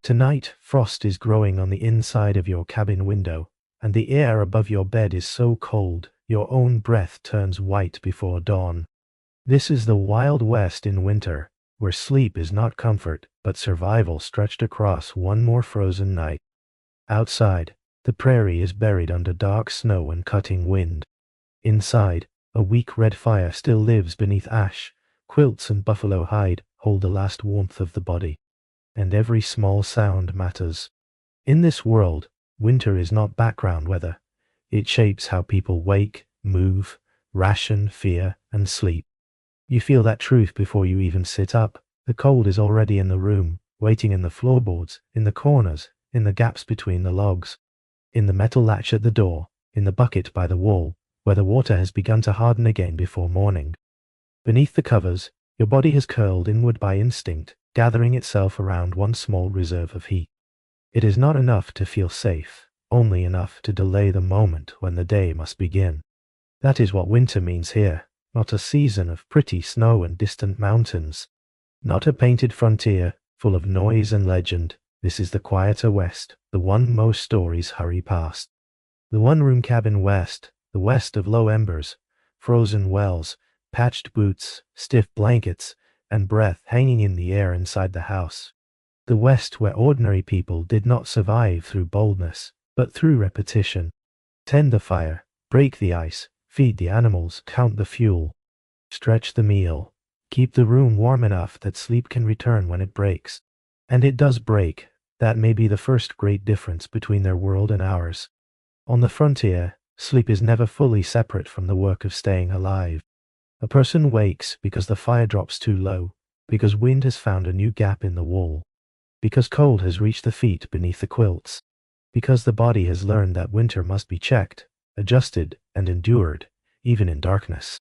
Tonight, frost is growing on the inside of your cabin window, and the air above your bed is so cold, your own breath turns white before dawn. This is the Wild West in winter, where sleep is not comfort, but survival stretched across one more frozen night. Outside, the prairie is buried under dark snow and cutting wind. Inside, a weak red fire still lives beneath ash. Quilts and buffalo hide hold the last warmth of the body. And every small sound matters. In this world, winter is not background weather. It shapes how people wake, move, ration, fear, and sleep. You feel that truth before you even sit up. The cold is already in the room, waiting in the floorboards, in the corners, in the gaps between the logs, in the metal latch at the door, in the bucket by the wall, where the water has begun to harden again before morning. Beneath the covers, your body has curled inward by instinct, gathering itself around one small reserve of heat. It is not enough to feel safe, only enough to delay the moment when the day must begin. That is what winter means here, not a season of pretty snow and distant mountains, not a painted frontier full of noise and legend. This is the quieter West, the one most stories hurry past. The one-room cabin West, the West of low embers, frozen wells, patched boots, stiff blankets, and breath hanging in the air inside the house. The West where ordinary people did not survive through boldness, but through repetition. Tend the fire, break the ice, feed the animals, count the fuel, stretch the meal, keep the room warm enough that sleep can return when it breaks. And it does break. That may be the first great difference between their world and ours. On the frontier, sleep is never fully separate from the work of staying alive. A person wakes because the fire drops too low, because wind has found a new gap in the wall, because cold has reached the feet beneath the quilts, because the body has learned that winter must be checked, adjusted, and endured, even in darkness.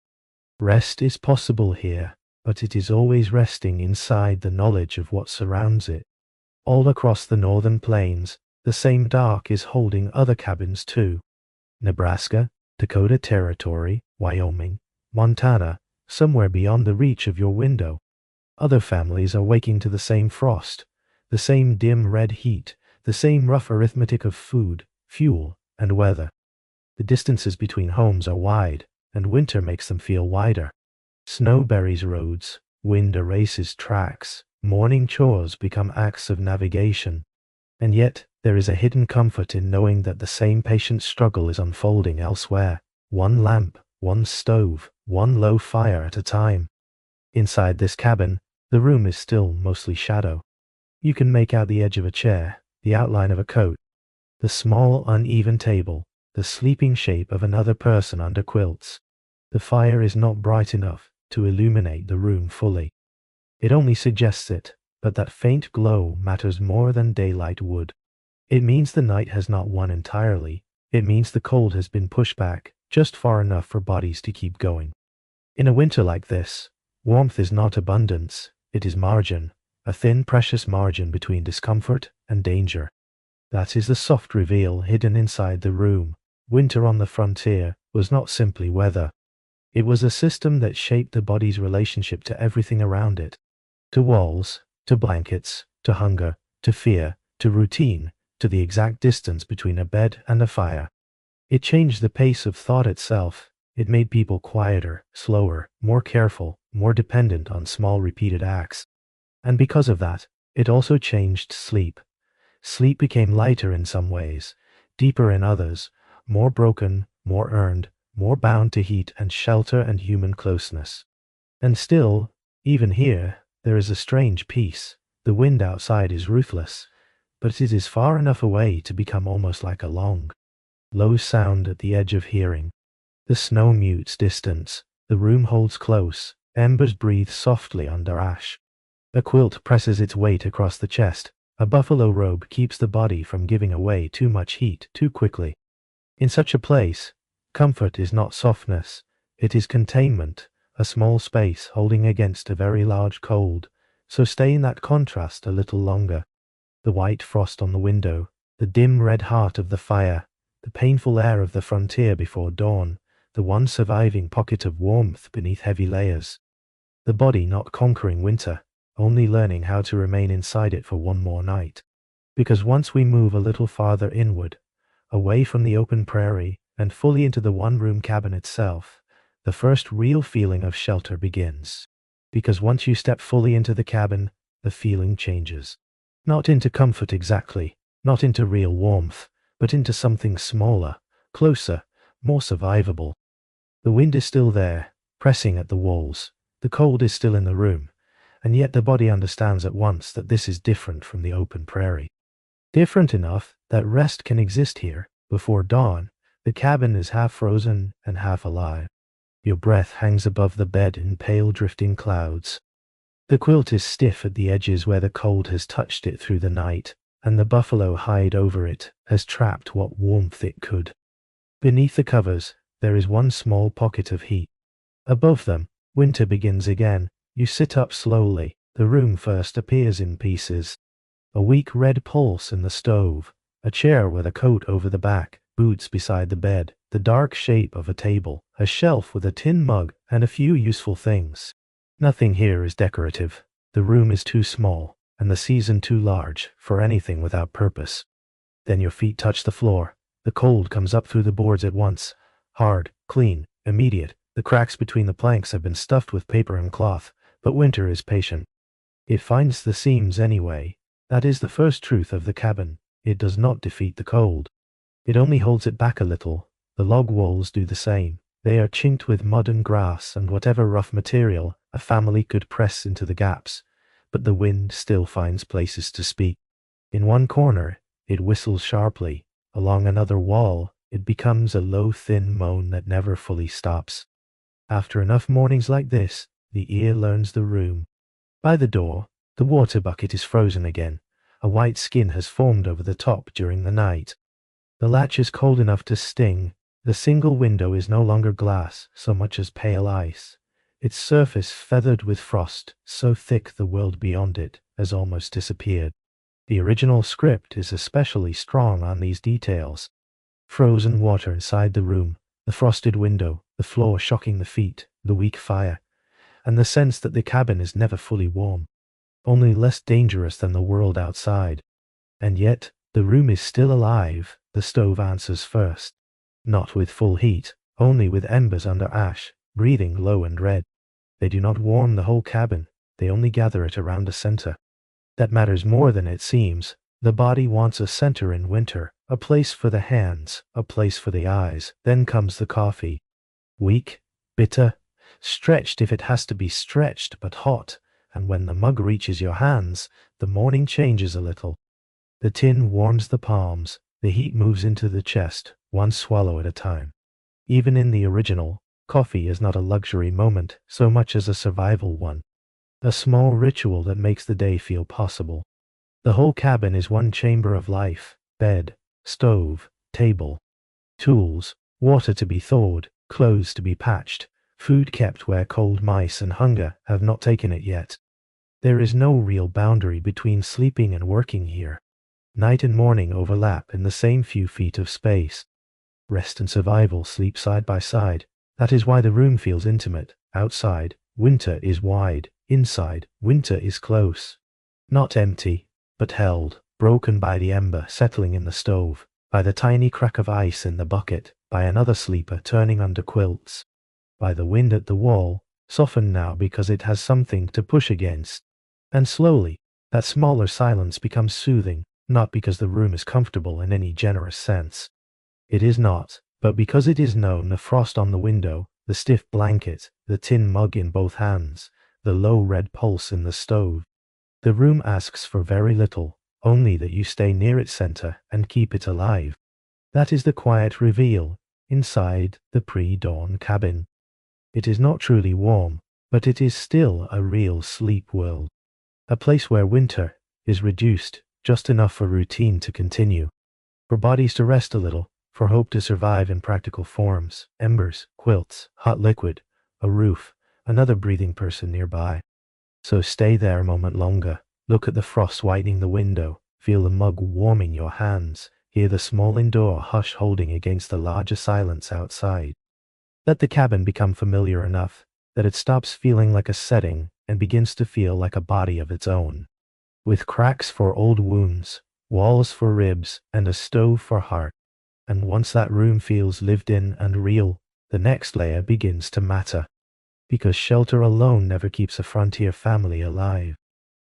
Rest is possible here, but it is always resting inside the knowledge of what surrounds it. All across the northern plains, the same dark is holding other cabins too. Nebraska, Dakota Territory, Wyoming, Montana, somewhere beyond the reach of your window. Other families are waking to the same frost, the same dim red heat, the same rough arithmetic of food, fuel, and weather. The distances between homes are wide, and winter makes them feel wider. Snow buries roads, wind erases tracks, morning chores become acts of navigation. And yet, there is a hidden comfort in knowing that the same patient struggle is unfolding elsewhere, one lamp, one stove, one low fire at a time. Inside this cabin, the room is still mostly shadow. You can make out the edge of a chair, the outline of a coat, the small uneven table, the sleeping shape of another person under quilts. The fire is not bright enough to illuminate the room fully. It only suggests it, but that faint glow matters more than daylight would. It means the night has not won entirely. It means the cold has been pushed back just far enough for bodies to keep going. In a winter like this, warmth is not abundance, it is margin, a thin precious margin between discomfort and danger. That is the soft reveal hidden inside the room. Winter on the frontier was not simply weather. It was a system that shaped the body's relationship to everything around it. To walls, to blankets, to hunger, to fear, to routine, to the exact distance between a bed and a fire. It changed the pace of thought itself. It made people quieter, slower, more careful, more dependent on small repeated acts. And because of that, it also changed sleep. Sleep became lighter in some ways, deeper in others, more broken, more earned, more bound to heat and shelter and human closeness. And still, even here, there is a strange peace. The wind outside is ruthless, but it is far enough away to become almost like a long, low sound at the edge of hearing. The snow mutes distance, the room holds close, embers breathe softly under ash. A quilt presses its weight across the chest. A buffalo robe keeps the body from giving away too much heat too quickly. In such a place, comfort is not softness, it is containment, a small space holding against a very large cold. So stay in that contrast a little longer. The white frost on the window, the dim red heart of the fire, the painful air of the frontier before dawn, the one surviving pocket of warmth beneath heavy layers. The body not conquering winter, only learning how to remain inside it for one more night. Because once we move a little farther inward, away from the open prairie, and fully into the one-room cabin itself, the first real feeling of shelter begins. Because once you step fully into the cabin, the feeling changes. Not into comfort exactly, not into real warmth, but into something smaller, closer, more survivable. The wind is still there, pressing at the walls. The cold is still in the room, and yet the body understands at once that this is different from the open prairie. Different enough that rest can exist here. Before dawn, the cabin is half frozen and half alive. Your breath hangs above the bed in pale drifting clouds. The quilt is stiff at the edges where the cold has touched it through the night, and the buffalo hide over it has trapped what warmth it could. Beneath the covers, there is one small pocket of heat. Above them, winter begins again. You sit up slowly. The room first appears in pieces. A weak red pulse in the stove, a chair with a coat over the back, boots beside the bed, the dark shape of a table, a shelf with a tin mug, and a few useful things. Nothing here is decorative. The room is too small, and the season too large, for anything without purpose. Then your feet touch the floor. The cold comes up through the boards at once. Hard, clean, immediate. The cracks between the planks have been stuffed with paper and cloth, but winter is patient. It finds the seams anyway. That is the first truth of the cabin. It does not defeat the cold. It only holds it back a little. The log walls do the same. They are chinked with mud and grass and whatever rough material a family could press into the gaps, but the wind still finds places to speak. In one corner, it whistles sharply. Along another wall, it becomes a low, thin moan that never fully stops. After enough mornings like this, the ear learns the room. By the door, the water bucket is frozen again. A white skin has formed over the top during the night. The latch is cold enough to sting. The single window is no longer glass, so much as pale ice. Its surface feathered with frost, so thick the world beyond it has almost disappeared. The original script is especially strong on these details. Frozen water inside the room, the frosted window, the floor shocking the feet, the weak fire, and the sense that the cabin is never fully warm, only less dangerous than the world outside. And yet, the room is still alive. The stove answers first. Not with full heat, only with embers under ash, breathing low and red. They do not warm the whole cabin, they only gather it around a center. That matters more than it seems. The body wants a center in winter, a place for the hands, a place for the eyes. Then comes the coffee. Weak, bitter, stretched if it has to be stretched, but hot, and when the mug reaches your hands, the morning changes a little. The tin warms the palms, the heat moves into the chest, one swallow at a time. Even in the original, coffee is not a luxury moment so much as a survival one. A small ritual that makes the day feel possible. The whole cabin is one chamber of life: bed, stove, table, tools, water to be thawed, clothes to be patched, food kept where cold mice and hunger have not taken it yet. There is no real boundary between sleeping and working here. Night and morning overlap in the same few feet of space. Rest and survival sleep side by side. That is why the room feels intimate. Outside, winter is wide. Inside, winter is close. Not empty, but held, broken by the ember settling in the stove, by the tiny crack of ice in the bucket, by another sleeper turning under quilts, by the wind at the wall, softened now because it has something to push against. And slowly, that smaller silence becomes soothing, not because the room is comfortable in any generous sense. It is not, but because it is known: the frost on the window, the stiff blanket, the tin mug in both hands, the low red pulse in the stove. The room asks for very little, only that you stay near its center and keep it alive. That is the quiet reveal inside the pre-dawn cabin. It is not truly warm, but it is still a real sleep world. A place where winter is reduced just enough for routine to continue, for bodies to rest a little, for hope to survive in practical forms: embers, quilts, hot liquid, a roof, another breathing person nearby. So stay there a moment longer. Look at the frost whitening the window, feel the mug warming your hands, hear the small indoor hush holding against the larger silence outside. Let the cabin become familiar enough that it stops feeling like a setting and begins to feel like a body of its own, with cracks for old wounds, walls for ribs, and a stove for heart. And once that room feels lived in and real, the next layer begins to matter. Because shelter alone never keeps a frontier family alive.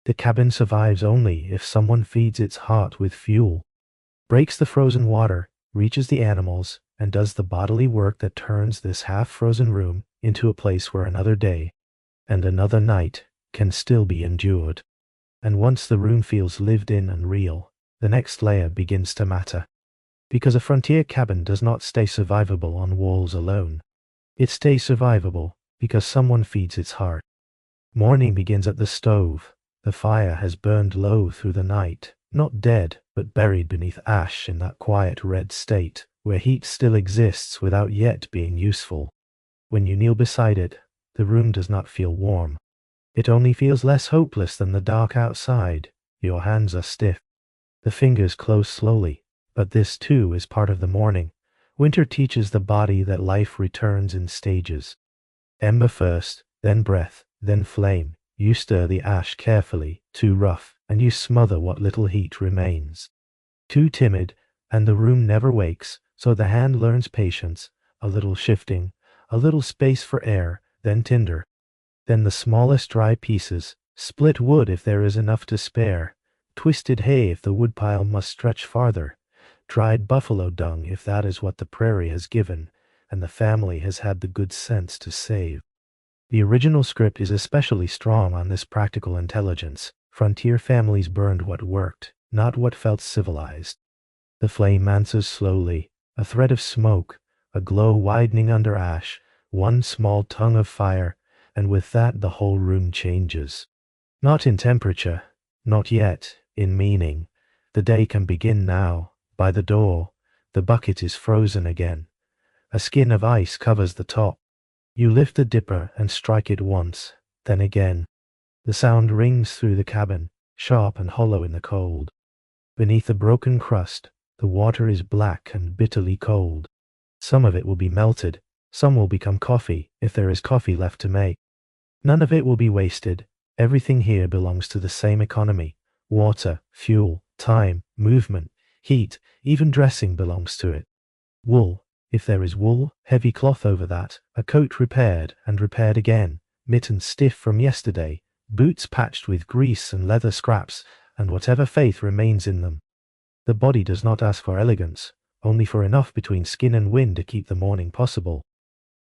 The cabin survives only if someone feeds its heart with fuel, breaks the frozen water, reaches the animals, and does the bodily work that turns this half-frozen room into a place where another day and another night can still be endured. And once the room feels lived in and real, the next layer begins to matter. Because a frontier cabin does not stay survivable on walls alone. It stays survivable because someone feeds its heart. Morning begins at the stove. The fire has burned low through the night, not dead, but buried beneath ash in that quiet red state, where heat still exists without yet being useful. When you kneel beside it, the room does not feel warm. It only feels less hopeless than the dark outside. Your hands are stiff. The fingers close slowly, but this too is part of the morning. Winter teaches the body that life returns in stages. Ember first, then breath, then flame. You stir the ash carefully, too rough, and you smother what little heat remains. Too timid, and the room never wakes, so the hand learns patience, a little shifting, a little space for air, then tinder. Then the smallest dry pieces, split wood if there is enough to spare, twisted hay if the woodpile must stretch farther, dried buffalo dung if that is what the prairie has given, and the family has had the good sense to save. The original script is especially strong on this practical intelligence. Frontier families burned what worked, not what felt civilized. The flame answers slowly, a thread of smoke, a glow widening under ash, one small tongue of fire, and with that the whole room changes. Not in temperature, not yet, in meaning. The day can begin now. By the door, the bucket is frozen again. A skin of ice covers the top. You lift the dipper and strike it once, then again. The sound rings through the cabin, sharp and hollow in the cold. Beneath the broken crust, the water is black and bitterly cold. Some of it will be melted, some will become coffee, if there is coffee left to make. None of it will be wasted. Everything here belongs to the same economy. Water, fuel, time, movement, heat, even dressing belongs to it. Wool, if there is wool, heavy cloth over that, a coat repaired and repaired again, mittens stiff from yesterday, boots patched with grease and leather scraps, and whatever faith remains in them. The body does not ask for elegance, only for enough between skin and wind to keep the morning possible.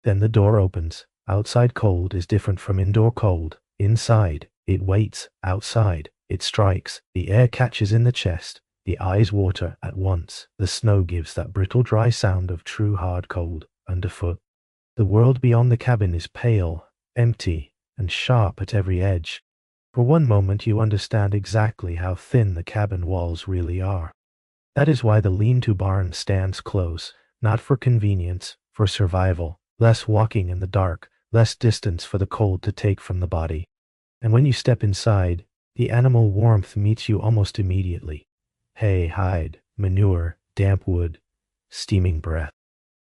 Then the door opens. Outside cold is different from indoor cold. Inside, it waits. Outside, it strikes. The air catches in the chest. The eyes water at once. The snow gives that brittle dry sound of true hard cold underfoot. The world beyond the cabin is pale, empty, and sharp at every edge. For one moment you understand exactly how thin the cabin walls really are. That is why the lean-to barn stands close, not for convenience, for survival. Less walking in the dark, less distance for the cold to take from the body. And when you step inside, the animal warmth meets you almost immediately. Hay, hide, manure, damp wood, steaming breath.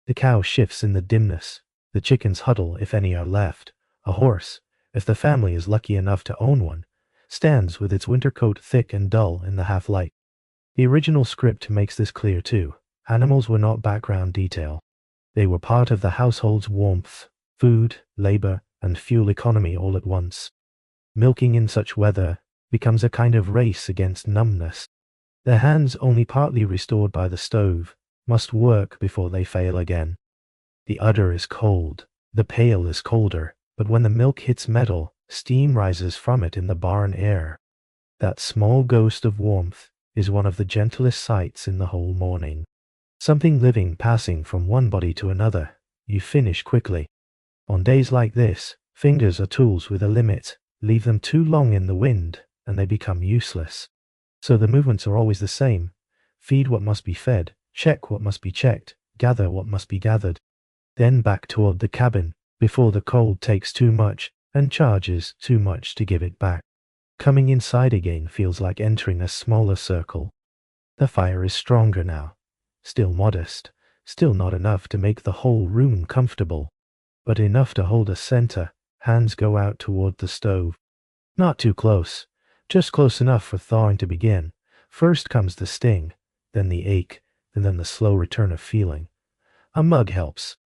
The cow shifts in the dimness. The chickens huddle if any are left. A horse, if the family is lucky enough to own one, stands with its winter coat thick and dull in the half-light. The original script makes this clear too. Animals were not background detail. They were part of the household's warmth, food, labor, and fuel economy all at once. Milking in such weather becomes a kind of race against numbness. Their hands, only partly restored by the stove, must work before they fail again. The udder is cold, the pail is colder, but when the milk hits metal, steam rises from it in the barn air. That small ghost of warmth is one of the gentlest sights in the whole morning. Something living passing from one body to another. You finish quickly. On days like this, fingers are tools with a limit. Leave them too long in the wind, and they become useless. So the movements are always the same. Feed what must be fed, check what must be checked, gather what must be gathered. Then back toward the cabin, before the cold takes too much and charges too much to give it back. Coming inside again feels like entering a smaller circle. The fire is stronger now. Still modest, still not enough to make the whole room comfortable, but enough to hold a center. Hands go out toward the stove. Not too close, just close enough for thawing to begin, First comes the sting, then the ache, and then the slow return of feeling. A mug helps.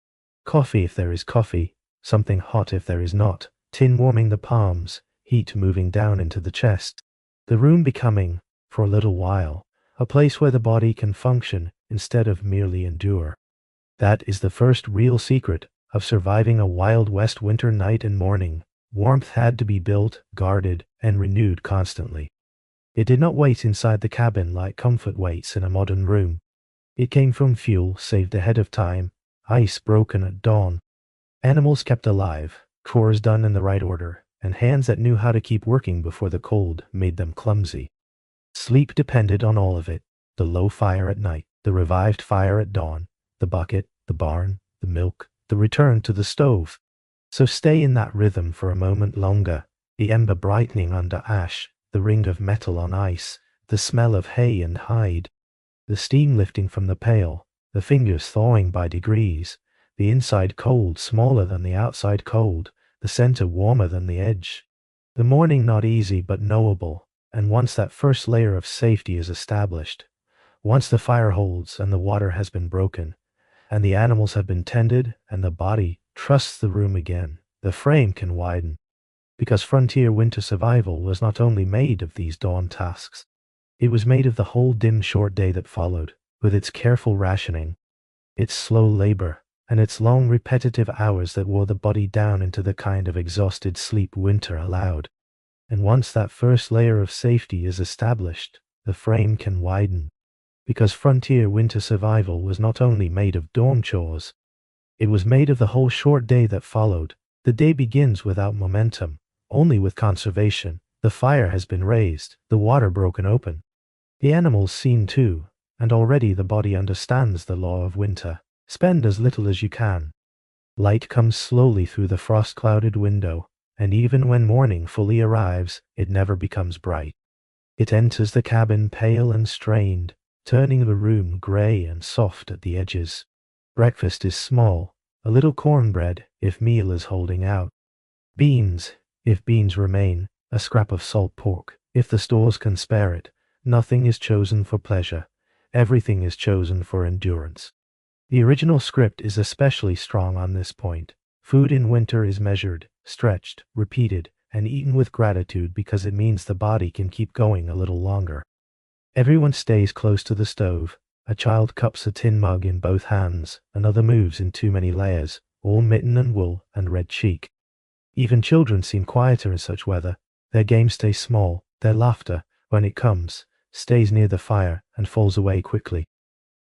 Coffee if there is coffee, something hot if there is not, tin warming the palms, heat moving down into the chest. The room becoming, for a little while, a place where the body can function instead of merely endure. That is the first real secret of surviving a Wild West winter night and morning. Warmth had to be built, guarded, and renewed constantly. It did not wait inside the cabin like comfort waits in a modern room. It came from fuel saved ahead of time, ice broken at dawn, animals kept alive, chores done in the right order, and hands that knew how to keep working before the cold made them clumsy. Sleep depended on all of it: the low fire at night, the revived fire at dawn, the bucket, the barn, the milk, the return to the stove. So stay in that rhythm for a moment longer, the ember brightening under ash, the ring of metal on ice, the smell of hay and hide, the steam lifting from the pail, the fingers thawing by degrees, the inside cold smaller than the outside cold, the center warmer than the edge. The morning not easy but knowable, and once that first layer of safety is established, once the fire holds and the water has been broken, and the animals have been tended and the body trusts the room again, the frame can widen. Because frontier winter survival was not only made of these dawn tasks, it was made of the whole dim short day that followed, with its careful rationing, its slow labor, and its long repetitive hours that wore the body down into the kind of exhausted sleep winter allowed. And once that first layer of safety is established, the frame can widen. Because frontier winter survival was not only made of dawn chores, it was made of the whole short day that followed. The day begins without momentum, only with conservation. The fire has been raised, the water broken open. The animals seen too, and already the body understands the law of winter. Spend as little as you can. Light comes slowly through the frost-clouded window, and even when morning fully arrives, it never becomes bright. It enters the cabin pale and strained, turning the room gray and soft at the edges. Breakfast is small, a little cornbread, if meal is holding out. Beans, if beans remain, a scrap of salt pork, if the stores can spare it. Nothing is chosen for pleasure. Everything is chosen for endurance. The original script is especially strong on this point. Food in winter is measured, stretched, repeated, and eaten with gratitude because it means the body can keep going a little longer. Everyone stays close to the stove. A child cups a tin mug in both hands, another moves in too many layers, all mitten and wool and red cheek. Even children seem quieter in such weather. Their game stays small, their laughter, when it comes, stays near the fire and falls away quickly.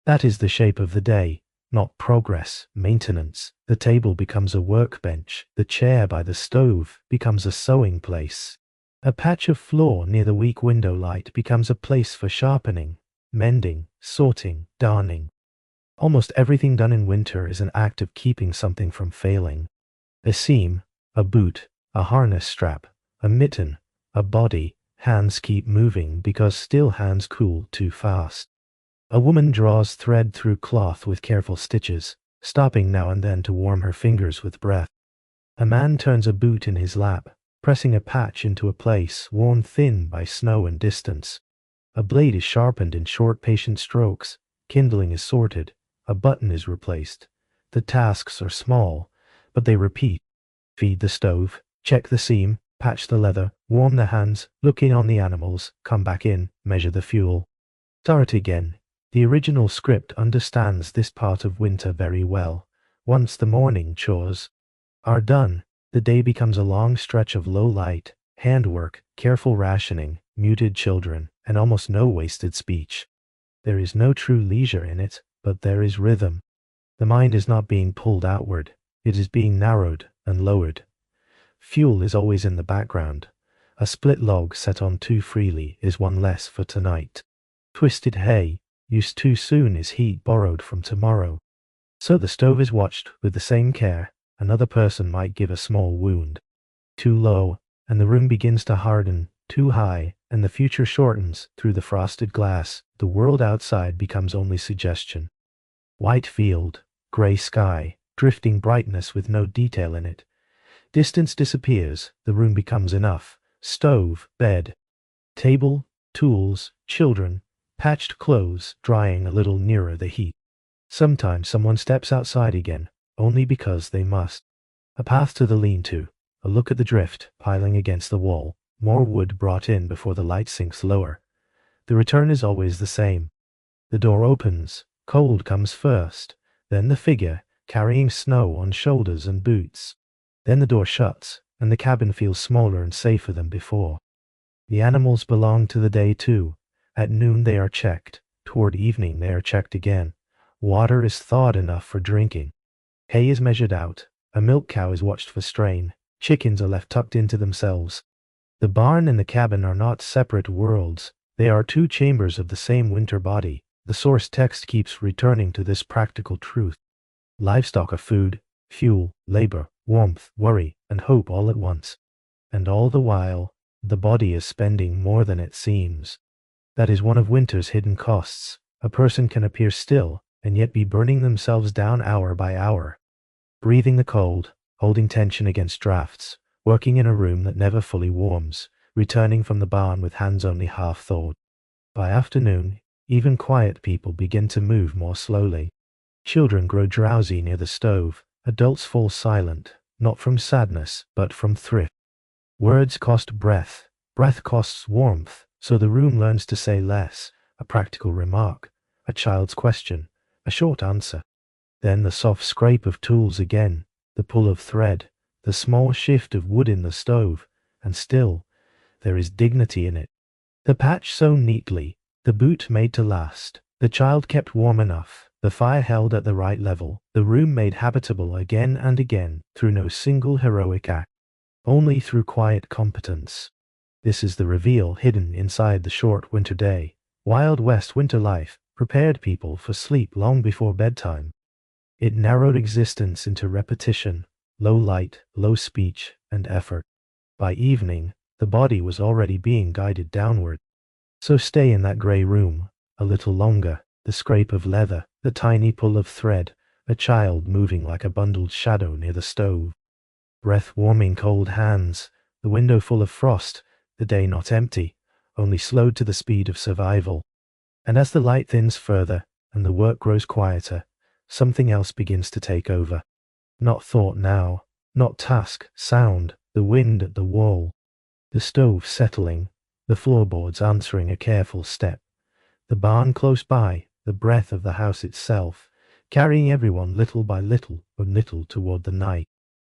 That is the shape of the day, not progress, maintenance. The table becomes a workbench, the chair by the stove becomes a sewing place. A patch of floor near the weak window light becomes a place for sharpening, mending, sorting, darning. Almost everything done in winter is an act of keeping something from failing. A seam, a boot, a harness strap, a mitten, a body, hands keep moving because still hands cool too fast. A woman draws thread through cloth with careful stitches, stopping now and then to warm her fingers with breath. A man turns a boot in his lap, pressing a patch into a place worn thin by snow and distance. A blade is sharpened in short, patient strokes, kindling is sorted, a button is replaced. The tasks are small, but they repeat. Feed the stove, check the seam, patch the leather, warm the hands, look in on the animals, come back in, measure the fuel. Start again. The original script understands this part of winter very well. Once the morning chores are done, the day becomes a long stretch of low light, handwork, careful rationing, muted children, and almost no wasted speech. There is no true leisure in it, but there is rhythm. The mind is not being pulled outward, it is being narrowed and lowered. Fuel is always in the background. A split log set on too freely is one less for tonight. Twisted hay, used too soon, is heat borrowed from tomorrow. So the stove is watched with the same care. Another person might give a small wound. Too low, and the room begins to harden. Too high, and the future shortens through the frosted glass. The world outside becomes only suggestion. White field, gray sky, drifting brightness with no detail in it. Distance disappears, the room becomes enough. Stove, bed, table, tools, children, Patched clothes drying a little nearer the heat. Sometimes someone steps outside again, only because they must. A path to the lean-to, a look at the drift piling against the wall, more wood brought in before the light sinks lower. The return is always the same. The door opens, cold comes first, then the figure, carrying snow on shoulders and boots. Then the door shuts, and the cabin feels smaller and safer than before. The animals belong to the day too. At noon they are checked, toward evening they are checked again. Water is thawed enough for drinking. Hay is measured out, a milk cow is watched for strain, chickens are left tucked into themselves. The barn and the cabin are not separate worlds, they are two chambers of the same winter body. The source text keeps returning to this practical truth. Livestock are food, fuel, labor, warmth, worry, and hope all at once. And all the while, the body is spending more than it seems. That is one of winter's hidden costs. A person can appear still, and yet be burning themselves down hour by hour. Breathing the cold, holding tension against drafts, working in a room that never fully warms, returning from the barn with hands only half thawed. By afternoon, even quiet people begin to move more slowly. Children grow drowsy near the stove, adults fall silent, not from sadness, but from thrift. Words cost breath, breath costs warmth, so the room learns to say less, a practical remark, a child's question, a short answer. Then the soft scrape of tools again, the pull of thread, the small shift of wood in the stove, and still, there is dignity in it. The patch sewn neatly, the boot made to last, the child kept warm enough, the fire held at the right level, the room made habitable again and again, through no single heroic act, only through quiet competence. This is the reveal hidden inside the short winter day. Wild West winter life prepared people for sleep long before bedtime. It narrowed existence into repetition, low light, low speech, and effort. By evening, the body was already being guided downward. So stay in that grey room, a little longer, the scrape of leather, the tiny pull of thread, a child moving like a bundled shadow near the stove. Breath-warming cold hands, the window full of frost, the day not empty, only slowed to the speed of survival. And as the light thins further, and the work grows quieter, something else begins to take over. Not thought now, not task, sound, the wind at the wall. The stove settling, the floorboards answering a careful step. The barn close by, the breath of the house itself, carrying everyone little by little but little toward the night.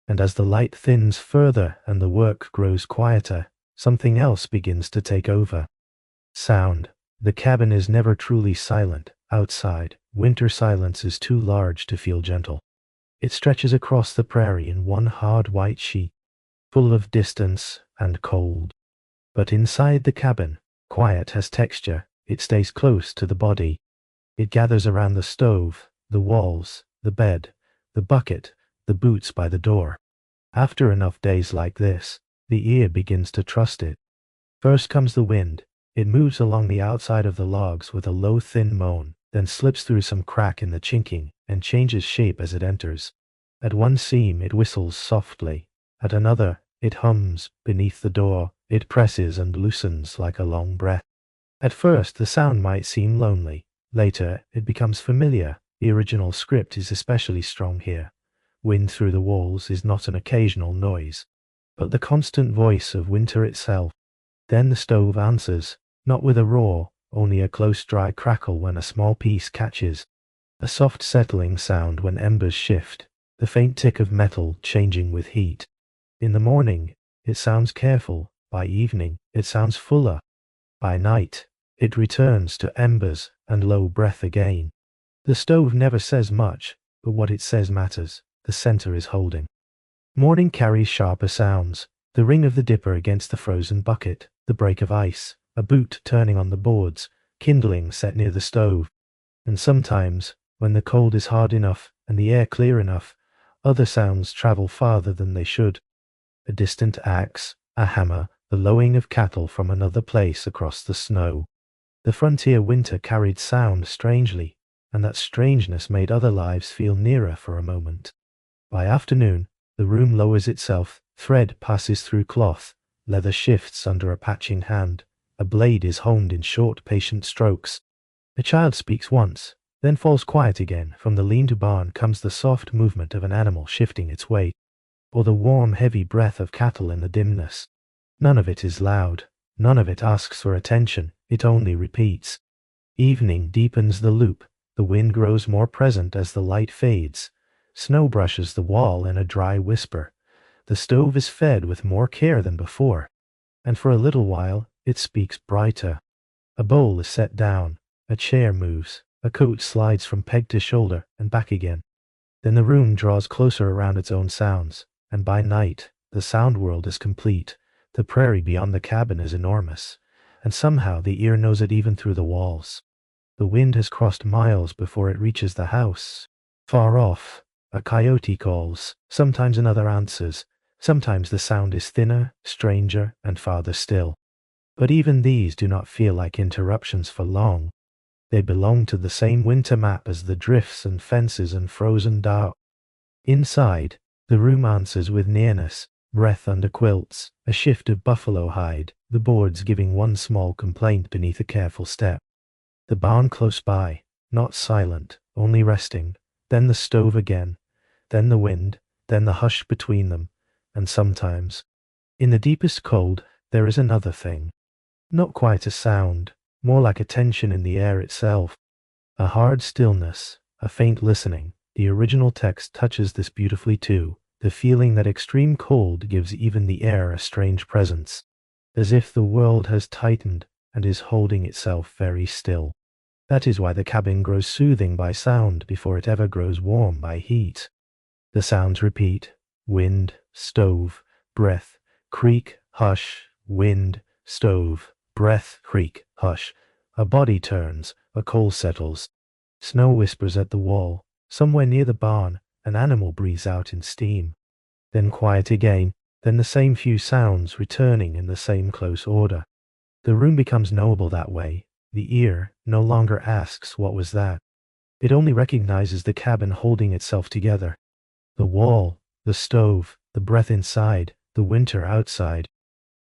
And as the light thins further and the work grows quieter, something else begins to take over. Sound. The cabin is never truly silent. Outside, winter silence is too large to feel gentle. It stretches across the prairie in one hard white sheet, full of distance and cold. But inside the cabin, quiet has texture. It stays close to the body. It gathers around the stove, the walls, the bed, the bucket, the boots by the door. After enough days like this, the ear begins to trust it. First comes the wind. It moves along the outside of the logs with a low thin moan, then slips through some crack in the chinking and changes shape as it enters. At one seam it whistles softly. At another, it hums beneath the door. It presses and loosens like a long breath. At first the sound might seem lonely. Later it becomes familiar. The original script is especially strong here. Wind through the walls is not an occasional noise, but the constant voice of winter itself. Then the stove answers, not with a roar, only a close dry crackle when a small piece catches. A soft settling sound when embers shift, the faint tick of metal changing with heat. In the morning, it sounds careful. By evening, it sounds fuller. By night, it returns to embers and low breath again. The stove never says much, but what it says matters. The center is holding. Morning carries sharper sounds. The ring of the dipper against the frozen bucket, the break of ice, a boot turning on the boards, kindling set near the stove. And sometimes, when the cold is hard enough and the air clear enough, other sounds travel farther than they should. A distant axe, a hammer, the lowing of cattle from another place across the snow. The frontier winter carried sound strangely, and that strangeness made other lives feel nearer for a moment. By afternoon, the room lowers itself, thread passes through cloth, leather shifts under a patching hand, a blade is honed in short, patient strokes, The child speaks once, then falls quiet again. From the lean-to barn comes the soft movement of an animal shifting its weight, or the warm, heavy breath of cattle in the dimness. None of it is loud. None of it asks for attention. It only repeats. Evening deepens the loop. The wind grows more present as the light fades. Snow brushes the wall in a dry whisper. The stove is fed with more care than before. And for a little while, it speaks brighter. A bowl is set down. A chair moves. A coat slides from peg to shoulder and back again. Then the room draws closer around its own sounds. And by night, the sound world is complete. The prairie beyond the cabin is enormous. And somehow the ear knows it even through the walls. The wind has crossed miles before it reaches the house. Far off, a coyote calls. Sometimes another answers. Sometimes the sound is thinner, stranger, and farther still. But even these do not feel like interruptions for long. They belong to the same winter map as the drifts and fences and frozen dark. Inside, the room answers with nearness, breath under quilts, a shift of buffalo hide, the boards giving one small complaint beneath a careful step. The barn close by, not silent, only resting, then the stove again, then the wind, then the hush between them, and sometimes, in the deepest cold, there is another thing. Not quite a sound, more like a tension in the air itself. A hard stillness, a faint listening. The original text touches this beautifully too, the feeling that extreme cold gives even the air a strange presence, as if the world has tightened and is holding itself very still. That is why the cabin grows soothing by sound before it ever grows warm by heat. The sounds repeat: wind, stove, breath, creak, hush, wind, stove, breath, creak, hush. A body turns, a coal settles. Snow whispers at the wall. Somewhere near the barn, an animal breathes out in steam. Then quiet again, then the same few sounds returning in the same close order. The room becomes knowable that way. The ear no longer asks what was that. It only recognizes the cabin holding itself together. The wall, the stove, the breath inside, the winter outside.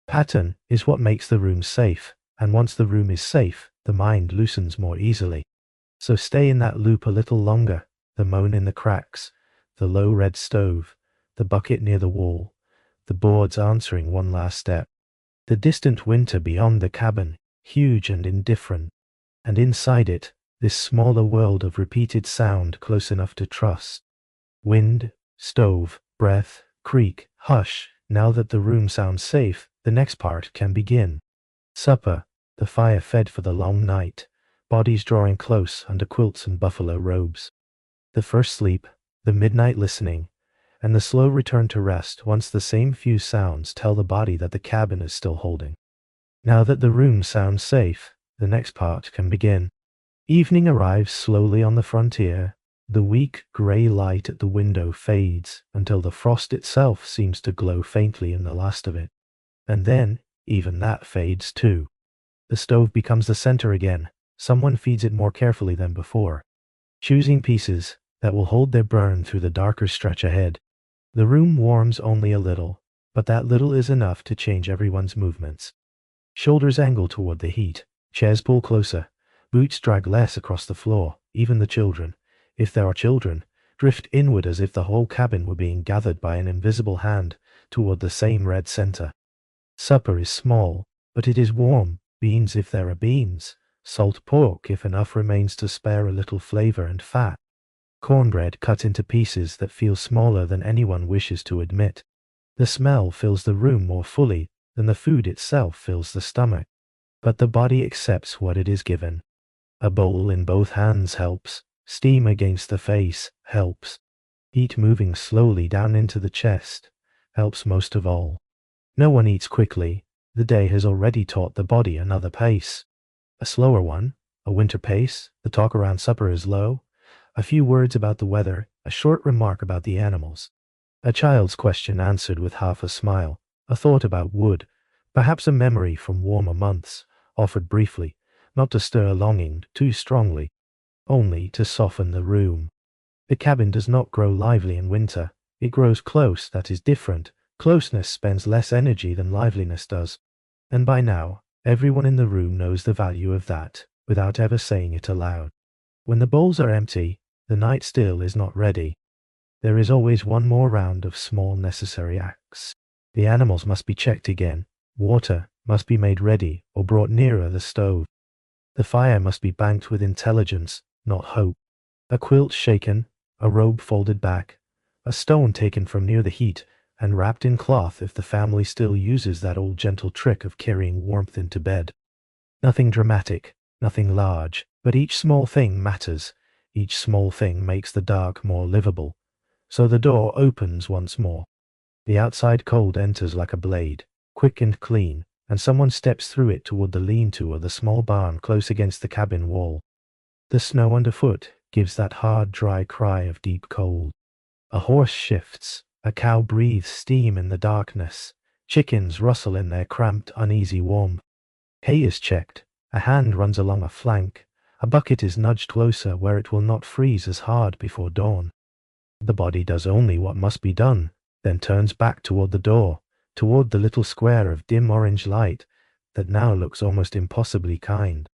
Pattern is what makes the room safe, and once the room is safe, the mind loosens more easily. So stay in that loop a little longer. The moan in the cracks, the low red stove, the bucket near the wall, the boards answering one last step. The distant winter beyond the cabin, huge and indifferent. And inside it, this smaller world of repeated sound close enough to trust. Wind, stove, breath, creak, hush. Now that the room sounds safe, the next part can begin. Supper, the fire fed for the long night, bodies drawing close under quilts and buffalo robes. The first sleep, the midnight listening, and the slow return to rest once the same few sounds tell the body that the cabin is still holding. Now that the room sounds safe, the next part can begin. Evening arrives slowly on the frontier. The weak, grey light at the window fades until the frost itself seems to glow faintly in the last of it. And then, even that fades too. The stove becomes the center again. Someone feeds it more carefully than before, choosing pieces that will hold their burn through the darker stretch ahead. The room warms only a little, but that little is enough to change everyone's movements. Shoulders angle toward the heat, chairs pull closer, boots drag less across the floor. Even the children, if there are children, drift inward as if the whole cabin were being gathered by an invisible hand toward the same red center. Supper is small, but it is warm. Beans if there are beans, salt pork if enough remains to spare a little flavor and fat. Cornbread cut into pieces that feel smaller than anyone wishes to admit. The smell fills the room more fully than the food itself fills the stomach. But the body accepts what it is given. A bowl in both hands helps. Steam against the face helps. Heat moving slowly down into the chest helps most of all. No one eats quickly. The day has already taught the body another pace. A slower one, a winter pace. The talk around supper is low. A few words about the weather, a short remark about the animals. A child's question answered with half a smile, a thought about wood, perhaps a memory from warmer months, offered briefly, not to stir longing too strongly, only to soften the room. The cabin does not grow lively in winter. It grows close, that is different. Closeness spends less energy than liveliness does. And by now, everyone in the room knows the value of that. without ever saying it aloud. When the bowls are empty, the night still is not ready. There is always one more round of small necessary acts. The animals must be checked again. Water must be made ready or brought nearer the stove. The fire must be banked with intelligence, not hope. A quilt shaken, a robe folded back, a stone taken from near the heat and wrapped in cloth if the family still uses that old gentle trick of carrying warmth into bed. Nothing dramatic, nothing large, but each small thing matters. Each small thing makes the dark more livable. So the door opens once more. The outside cold enters like a blade, quick and clean, and someone steps through it toward the lean-to or the small barn close against the cabin wall. The snow underfoot gives that hard, dry cry of deep cold. A horse shifts, a cow breathes steam in the darkness, chickens rustle in their cramped, uneasy warmth. Hay is checked, a hand runs along a flank, a bucket is nudged closer where it will not freeze as hard before dawn. The body does only what must be done, then turns back toward the door, toward the little square of dim orange light that now looks almost impossibly kind.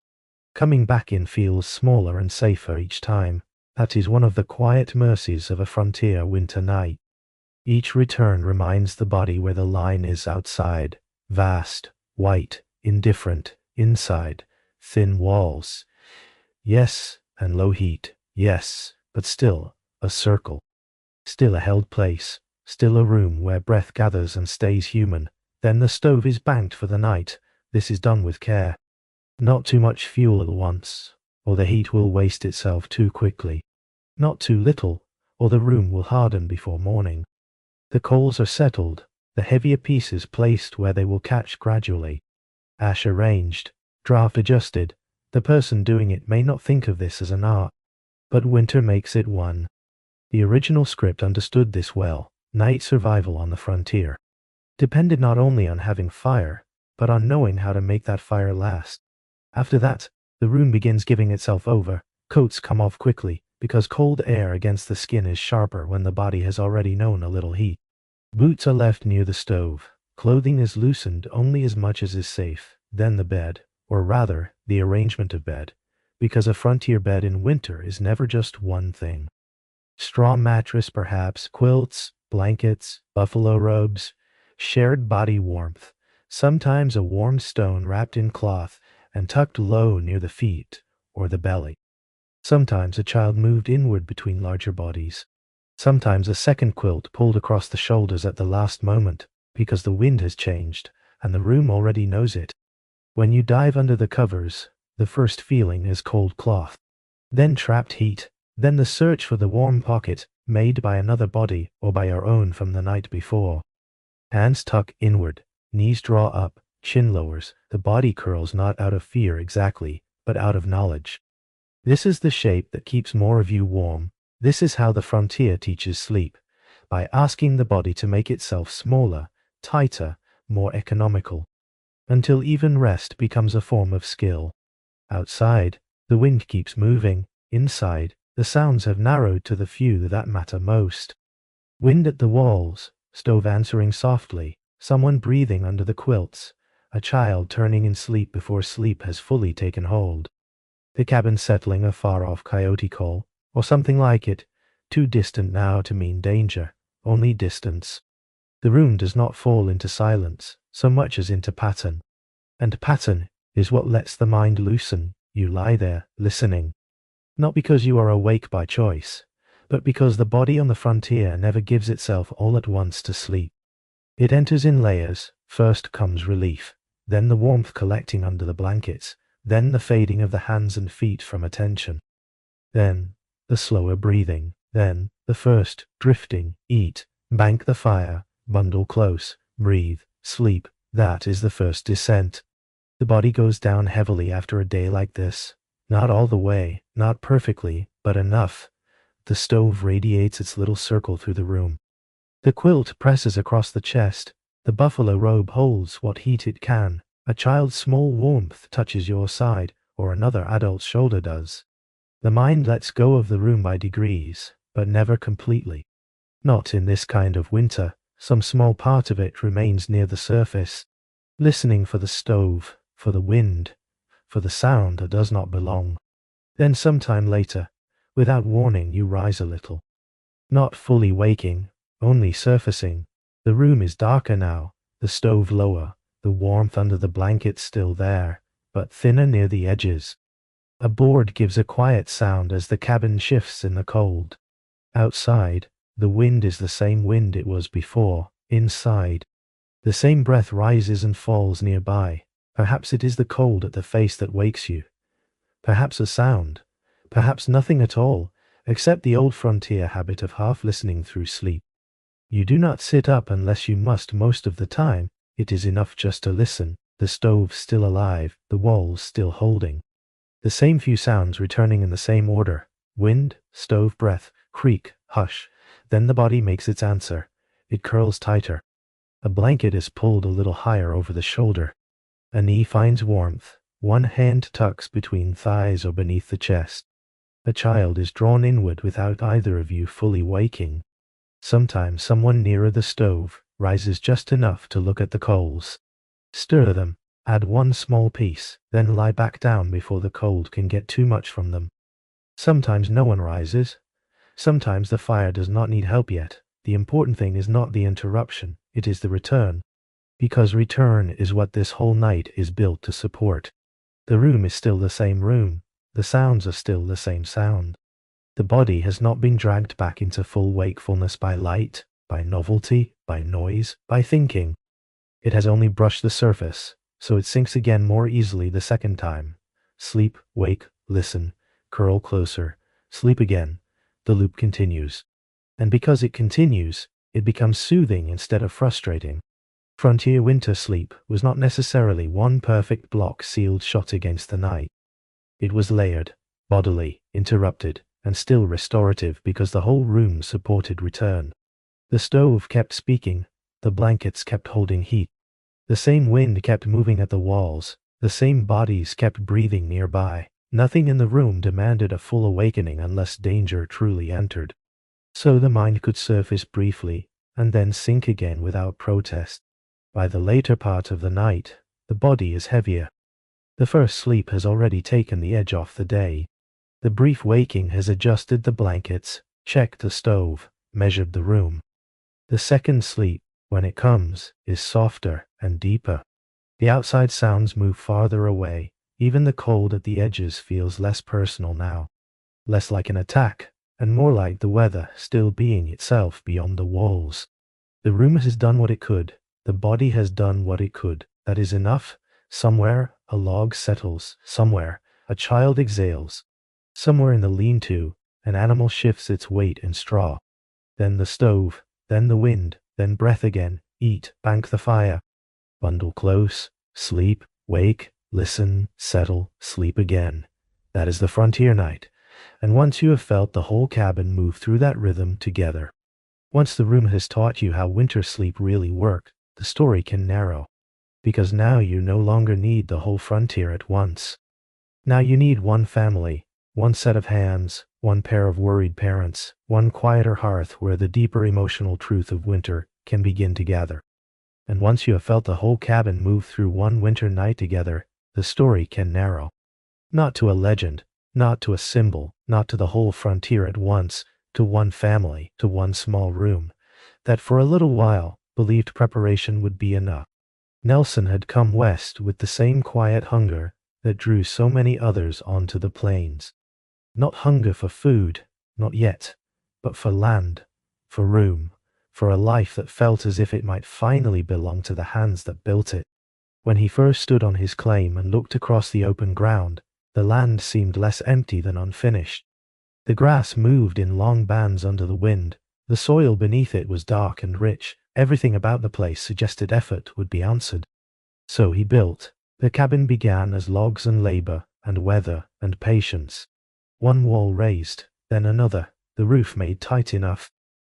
Coming back in feels smaller and safer each time. That is one of the quiet mercies of a frontier winter night. Each return reminds the body where the line is outside, vast, white, indifferent, inside, thin walls. Yes, and low heat, yes, but still a circle. Still a held place, still a room where breath gathers and stays human. Then the stove is banked for the night. This is done with care. Not too much fuel at once, or the heat will waste itself too quickly. Not too little, or the room will harden before morning. The coals are settled, the heavier pieces placed where they will catch gradually. Ash arranged, draft adjusted. The person doing it may not think of this as an art, but winter makes it one. The original script understood this well. Night survival on the frontier depended not only on having fire, but on knowing how to make that fire last. After that, the room begins giving itself over. Coats come off quickly, because cold air against the skin is sharper when the body has already known a little heat. Boots are left near the stove. Clothing is loosened only as much as is safe. Then the bed, or rather, the arrangement of bed, because a frontier bed in winter is never just one thing. Straw mattress perhaps, quilts, blankets, buffalo robes, shared body warmth, sometimes a warm stone wrapped in cloth and tucked low near the feet or the belly. Sometimes a child moved inward between larger bodies. Sometimes a second quilt pulled across the shoulders at the last moment, because the wind has changed, and the room already knows it. When you dive under the covers, the first feeling is cold cloth, then trapped heat, then the search for the warm pocket made by another body or by your own from the night before. Hands tuck inward, knees draw up, chin lowers, the body curls not out of fear exactly, but out of knowledge. This is the shape that keeps more of you warm. This is how the frontier teaches sleep, by asking the body to make itself smaller, tighter, more economical, until even rest becomes a form of skill. Outside, the wind keeps moving. Inside, the sounds have narrowed to the few that matter most. Wind at the walls, stove answering softly, someone breathing under the quilts, a child turning in sleep before sleep has fully taken hold. The cabin settling a far-off coyote call, or something like it, too distant now to mean danger, only distance. The room does not fall into silence, so much as into pattern. And pattern is what lets the mind loosen. You lie there, listening. Not because you are awake by choice, but because the body on the frontier never gives itself all at once to sleep. It enters in layers. First comes relief, then the warmth collecting under the blankets, then the fading of the hands and feet from attention. Then the slower breathing, then the first drifting, eat, bank the fire, bundle close, breathe, sleep. That is the first descent. The body goes down heavily after a day like this. Not all the way, not perfectly, but enough. The stove radiates its little circle through the room. The quilt presses across the chest. The buffalo robe holds what heat it can. A child's small warmth touches your side, or another adult's shoulder does. The mind lets go of the room by degrees, but never completely. Not in this kind of winter. Some small part of it remains near the surface, listening for the stove, for the wind, for the sound that does not belong. Then sometime later, without warning, you rise a little. Not fully waking, only surfacing. The room is darker now, the stove lower, the warmth under the blankets still there, but thinner near the edges. A board gives a quiet sound as the cabin shifts in the cold. Outside, the wind is the same wind it was before. Inside, the same breath rises and falls nearby. Perhaps it is the cold at the face that wakes you. Perhaps a sound. Perhaps nothing at all, except the old frontier habit of half listening through sleep. You do not sit up unless you must most of the time. It is enough just to listen, the stove still alive, the walls still holding. The same few sounds returning in the same order. Wind, stove breath, creak, hush. Then the body makes its answer. It curls tighter. A blanket is pulled a little higher over the shoulder. A knee finds warmth. One hand tucks between thighs or beneath the chest. A child is drawn inward without either of you fully waking. Sometimes someone nearer the stove rises just enough to look at the coals. Stir them, add one small piece, then lie back down before the cold can get too much from them. Sometimes no one rises. Sometimes the fire does not need help yet. The important thing is not the interruption, it is the return. Because return is what this whole night is built to support. The room is still the same room. The sounds are still the same sound. The body has not been dragged back into full wakefulness by light, by novelty, by noise, by thinking. It has only brushed the surface, so it sinks again more easily the second time. Sleep, wake, listen, curl closer, sleep again. The loop continues. And because it continues, it becomes soothing instead of frustrating. Frontier winter sleep was not necessarily one perfect block sealed shut against the night. It was layered, bodily, interrupted, and still restorative because the whole room supported return. The stove kept speaking, the blankets kept holding heat. The same wind kept moving at the walls, the same bodies kept breathing nearby. Nothing in the room demanded a full awakening unless danger truly entered. So the mind could surface briefly, and then sink again without protest. By the later part of the night, the body is heavier. The first sleep has already taken the edge off the day. The brief waking has adjusted the blankets, checked the stove, measured the room. The second sleep, when it comes, is softer and deeper. The outside sounds move farther away. Even the cold at the edges feels less personal now. Less like an attack, and more like the weather still being itself beyond the walls. The room has done what it could. The body has done what it could. That is enough. Somewhere, a log settles. Somewhere, a child exhales. Somewhere in the lean-to, an animal shifts its weight in straw. Then the stove, then the wind, then breath again. Eat, bank the fire. Bundle close, sleep, wake, listen, settle, sleep again. That is the frontier night. And once you have felt the whole cabin move through that rhythm together, once the room has taught you how winter sleep really worked, the story can narrow. Because now you no longer need the whole frontier at once. Now you need one family, one set of hands, one pair of worried parents, one quieter hearth where the deeper emotional truth of winter can begin to gather. And once you have felt the whole cabin move through one winter night together, the story can narrow. Not to a legend, not to a symbol, not to the whole frontier at once, to one family, to one small room, that for a little while believed preparation would be enough. Nelson had come west with the same quiet hunger that drew so many others onto the plains. Not hunger for food, not yet, but for land, for room, for a life that felt as if it might finally belong to the hands that built it. When he first stood on his claim and looked across the open ground, the land seemed less empty than unfinished. The grass moved in long bands under the wind. The soil beneath it was dark and rich. Everything about the place suggested effort would be answered. So he built. The cabin began as logs and labor, and weather, and patience. One wall raised, then another, the roof made tight enough,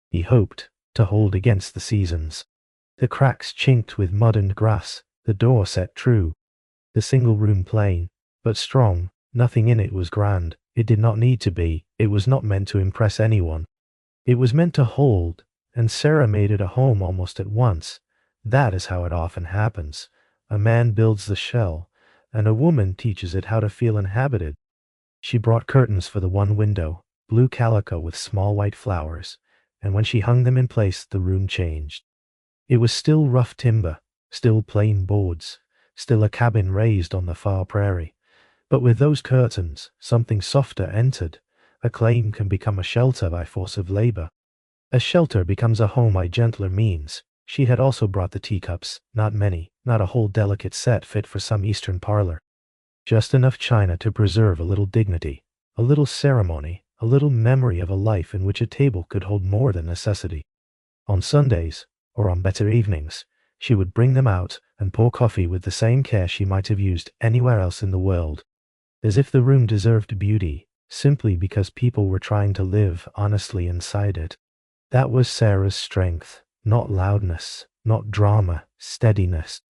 he hoped, to hold against the seasons. The cracks chinked with mud and grass, the door set true. The single room plain, but strong. Nothing in it was grand. It did not need to be. It was not meant to impress anyone. It was meant to hold, and Sarah made it a home almost at once. That is how it often happens. A man builds the shell, and a woman teaches it how to feel inhabited. She brought curtains for the one window, blue calico with small white flowers, and when she hung them in place, the room changed. It was still rough timber, still plain boards, still a cabin raised on the far prairie. But with those curtains, something softer entered. A claim can become a shelter by force of labor. A shelter becomes a home by gentler means. She had also brought the teacups, not many, not a whole delicate set fit for some Eastern parlor. Just enough china to preserve a little dignity, a little ceremony, a little memory of a life in which a table could hold more than necessity. On Sundays, or on better evenings, she would bring them out and pour coffee with the same care she might have used anywhere else in the world, as if the room deserved beauty, simply because people were trying to live honestly inside it. That was Sarah's strength, not loudness, not drama, steadiness.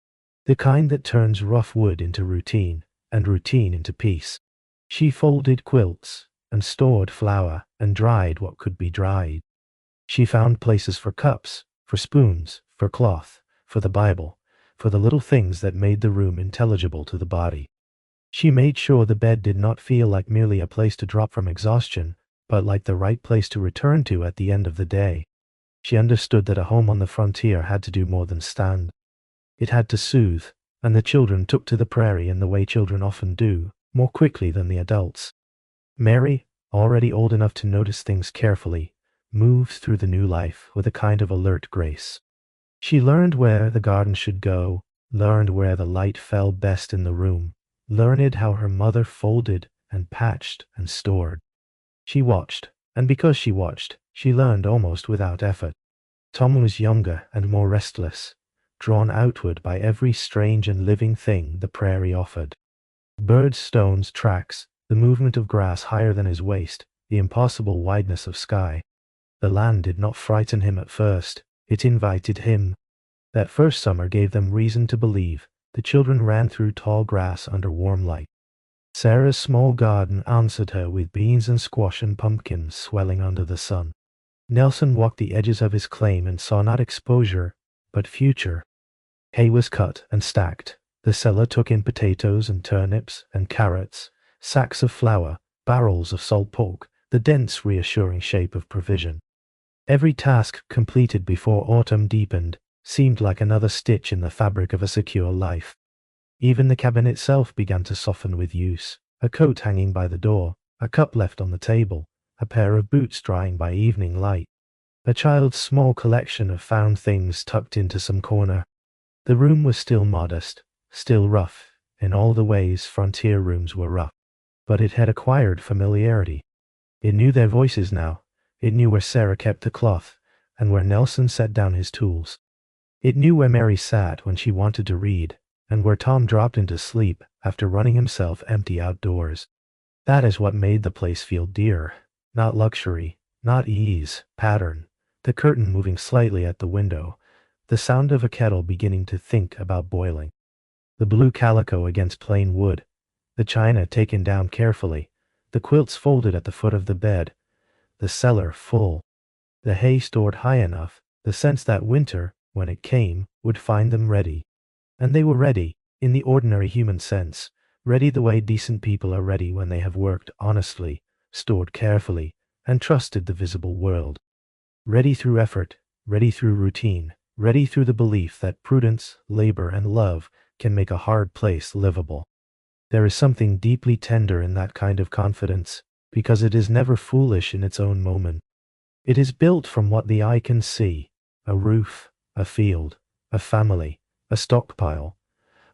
The kind that turns rough wood into routine, and routine into peace. She folded quilts, and stored flour, and dried what could be dried. She found places for cups, for spoons, for cloth, for the Bible, for the little things that made the room intelligible to the body. She made sure the bed did not feel like merely a place to drop from exhaustion, but like the right place to return to at the end of the day. She understood that a home on the frontier had to do more than stand. It had to soothe, and the children took to the prairie in the way children often do, more quickly than the adults. Mary, already old enough to notice things carefully, moved through the new life with a kind of alert grace. She learned where the garden should go, learned where the light fell best in the room, learned how her mother folded and patched and stored. She watched, and because she watched, she learned almost without effort. Tom was younger and more restless, drawn outward by every strange and living thing the prairie offered. Birds, stones, tracks, the movement of grass higher than his waist, the impossible wideness of sky. The land did not frighten him at first, it invited him. That first summer gave them reason to believe. The children ran through tall grass under warm light. Sarah's small garden answered her with beans and squash and pumpkins swelling under the sun. Nelson walked the edges of his claim and saw not exposure, but future. Hay was cut and stacked. The cellar took in potatoes and turnips and carrots, sacks of flour, barrels of salt pork, the dense, reassuring shape of provision. Every task completed before autumn deepened seemed like another stitch in the fabric of a secure life. Even the cabin itself began to soften with use. A coat hanging by the door, a cup left on the table, a pair of boots drying by evening light. A child's small collection of found things tucked into some corner. The room was still modest, still rough, in all the ways frontier rooms were rough. But it had acquired familiarity. It knew their voices now. It knew where Sarah kept the cloth, and where Nelson set down his tools. It knew where Mary sat when she wanted to read, and where Tom dropped into sleep after running himself empty outdoors. That is what made the place feel dear. Not luxury, not ease, pattern, the curtain moving slightly at the window, the sound of a kettle beginning to think about boiling. The blue calico against plain wood, the china taken down carefully, the quilts folded at the foot of the bed, the cellar full, the hay stored high enough, the sense that winter, when it came, would find them ready. And they were ready, in the ordinary human sense, ready the way decent people are ready when they have worked honestly, stored carefully, and trusted the visible world. Ready through effort, ready through routine, ready through the belief that prudence, labor, and love can make a hard place livable. There is something deeply tender in that kind of confidence, because it is never foolish in its own moment. It is built from what the eye can see: a roof, a field, a family, a stockpile,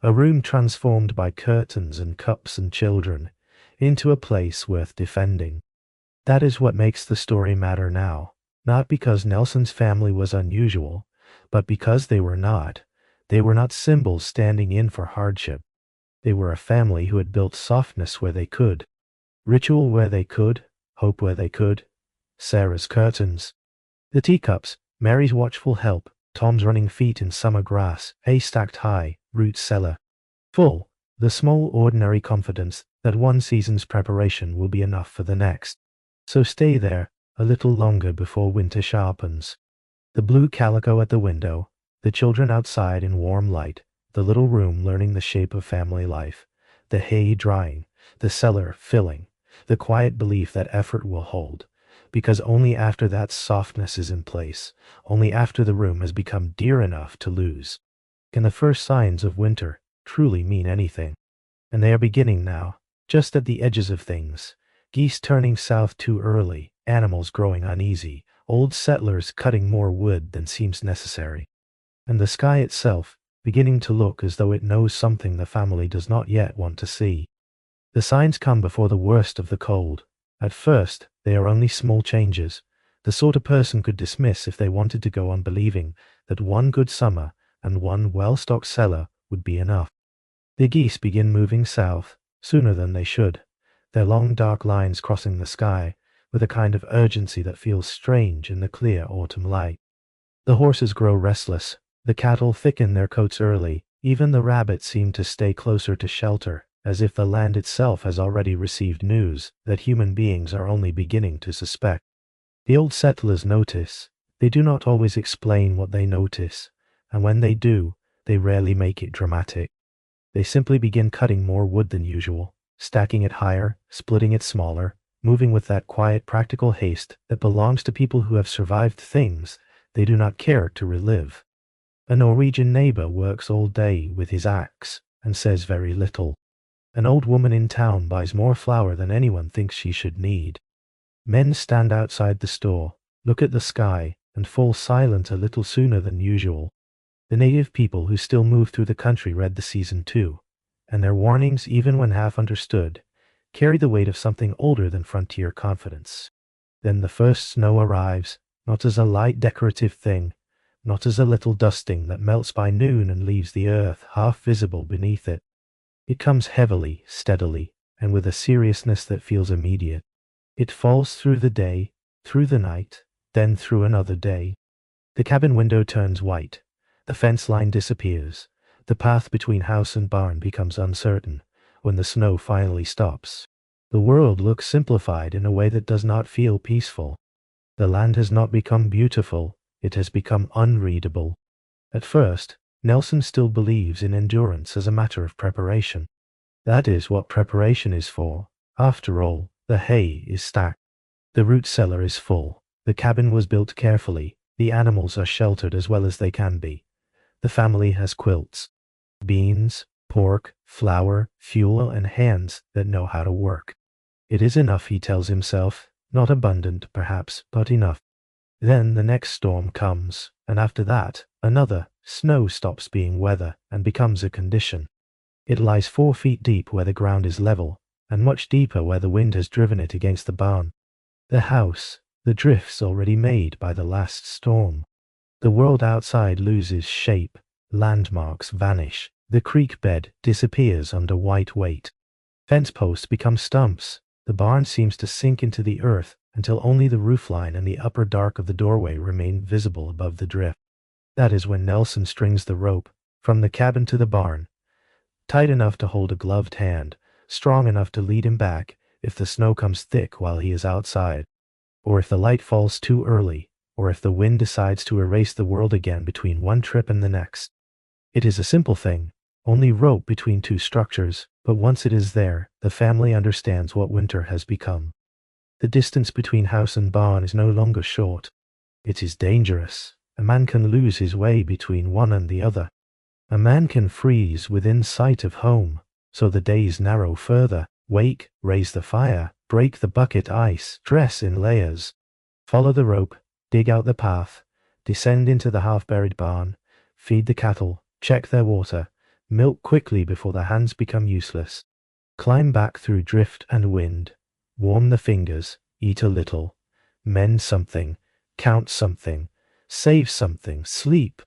a room transformed by curtains and cups and children into a place worth defending. That is what makes the story matter now, not because Nelson's family was unusual, but because they were not. They were not symbols standing in for hardship. They were a family who had built softness where they could, ritual where they could, hope where they could. Sarah's curtains. The teacups, Mary's watchful help, Tom's running feet in summer grass, hay stacked high, roots cellar. Full, the small ordinary confidence that one season's preparation will be enough for the next. So stay there a little longer before winter sharpens. The blue calico at the window, the children outside in warm light, the little room learning the shape of family life, the hay drying, the cellar filling, the quiet belief that effort will hold. Because only after that softness is in place, only after the room has become dear enough to lose, can the first signs of winter truly mean anything. And they are beginning now, just at the edges of things. Geese turning south too early, animals growing uneasy, old settlers cutting more wood than seems necessary. And the sky itself, beginning to look as though it knows something the family does not yet want to see. The signs come before the worst of the cold. At first, they are only small changes, the sort a person could dismiss if they wanted to go on believing that one good summer and one well-stocked cellar would be enough. The geese begin moving south, sooner than they should, their long dark lines crossing the sky, with a kind of urgency that feels strange in the clear autumn light. The horses grow restless, the cattle thicken their coats early, even the rabbits seem to stay closer to shelter, as if the land itself has already received news that human beings are only beginning to suspect. The old settlers notice. They do not always explain what they notice, and when they do, they rarely make it dramatic. They simply begin cutting more wood than usual, stacking it higher, splitting it smaller, moving with that quiet practical haste that belongs to people who have survived things they do not care to relive. A Norwegian neighbor works all day with his axe and says very little. An old woman in town buys more flour than anyone thinks she should need. Men stand outside the store, look at the sky, and fall silent a little sooner than usual. The native people who still move through the country read the season too, and their warnings, even when half understood, carry the weight of something older than frontier confidence. Then the first snow arrives, not as a light decorative thing, not as a little dusting that melts by noon and leaves the earth half visible beneath it. It comes heavily, steadily, and with a seriousness that feels immediate. It falls through the day, through the night, then through another day. The cabin window turns white. The fence line disappears. The path between house and barn becomes uncertain when the snow finally stops. The world looks simplified in a way that does not feel peaceful. The land has not become beautiful, it has become unreadable. At first, Nelson still believes in endurance as a matter of preparation. That is what preparation is for. After all, the hay is stacked. The root cellar is full. The cabin was built carefully. The animals are sheltered as well as they can be. The family has quilts, beans, pork, flour, fuel, and hands that know how to work. It is enough, he tells himself, not abundant, perhaps, but enough. Then the next storm comes, and after that, another. Snow stops being weather and becomes a condition. It lies 4 feet deep where the ground is level, and much deeper where the wind has driven it against the barn. The house, the drifts already made by the last storm. The world outside loses shape, landmarks vanish, the creek bed disappears under white weight. Fence posts become stumps, the barn seems to sink into the earth until only the roofline and the upper dark of the doorway remain visible above the drift. That is when Nelson strings the rope, from the cabin to the barn, tight enough to hold a gloved hand, strong enough to lead him back if the snow comes thick while he is outside, or if the light falls too early, or if the wind decides to erase the world again between one trip and the next. It is a simple thing, only rope between 2 structures, but once it is there, the family understands what winter has become. The distance between house and barn is no longer short. It is dangerous. A man can lose his way between one and the other. A man can freeze within sight of home, so the days narrow further, wake, raise the fire, break the bucket ice, dress in layers, follow the rope, dig out the path, descend into the half-buried barn, feed the cattle, check their water, milk quickly before the hands become useless, climb back through drift and wind, warm the fingers, eat a little, mend something, count something, save something, sleep,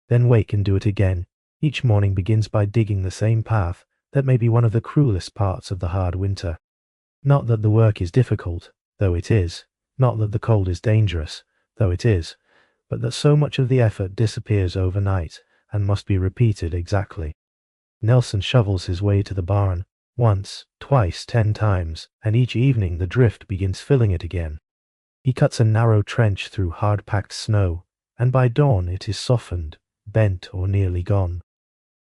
then wake and do it again. Each morning begins by digging the same path that may be one of the cruelest parts of the hard winter. Not that the work is difficult, though it is, not that the cold is dangerous, though it is, but that so much of the effort disappears overnight and must be repeated exactly. Nelson shovels his way to the barn, once, twice, 10 times, and each evening the drift begins filling it again. He cuts a narrow trench through hard-packed snow, and by dawn it is softened, bent or nearly gone.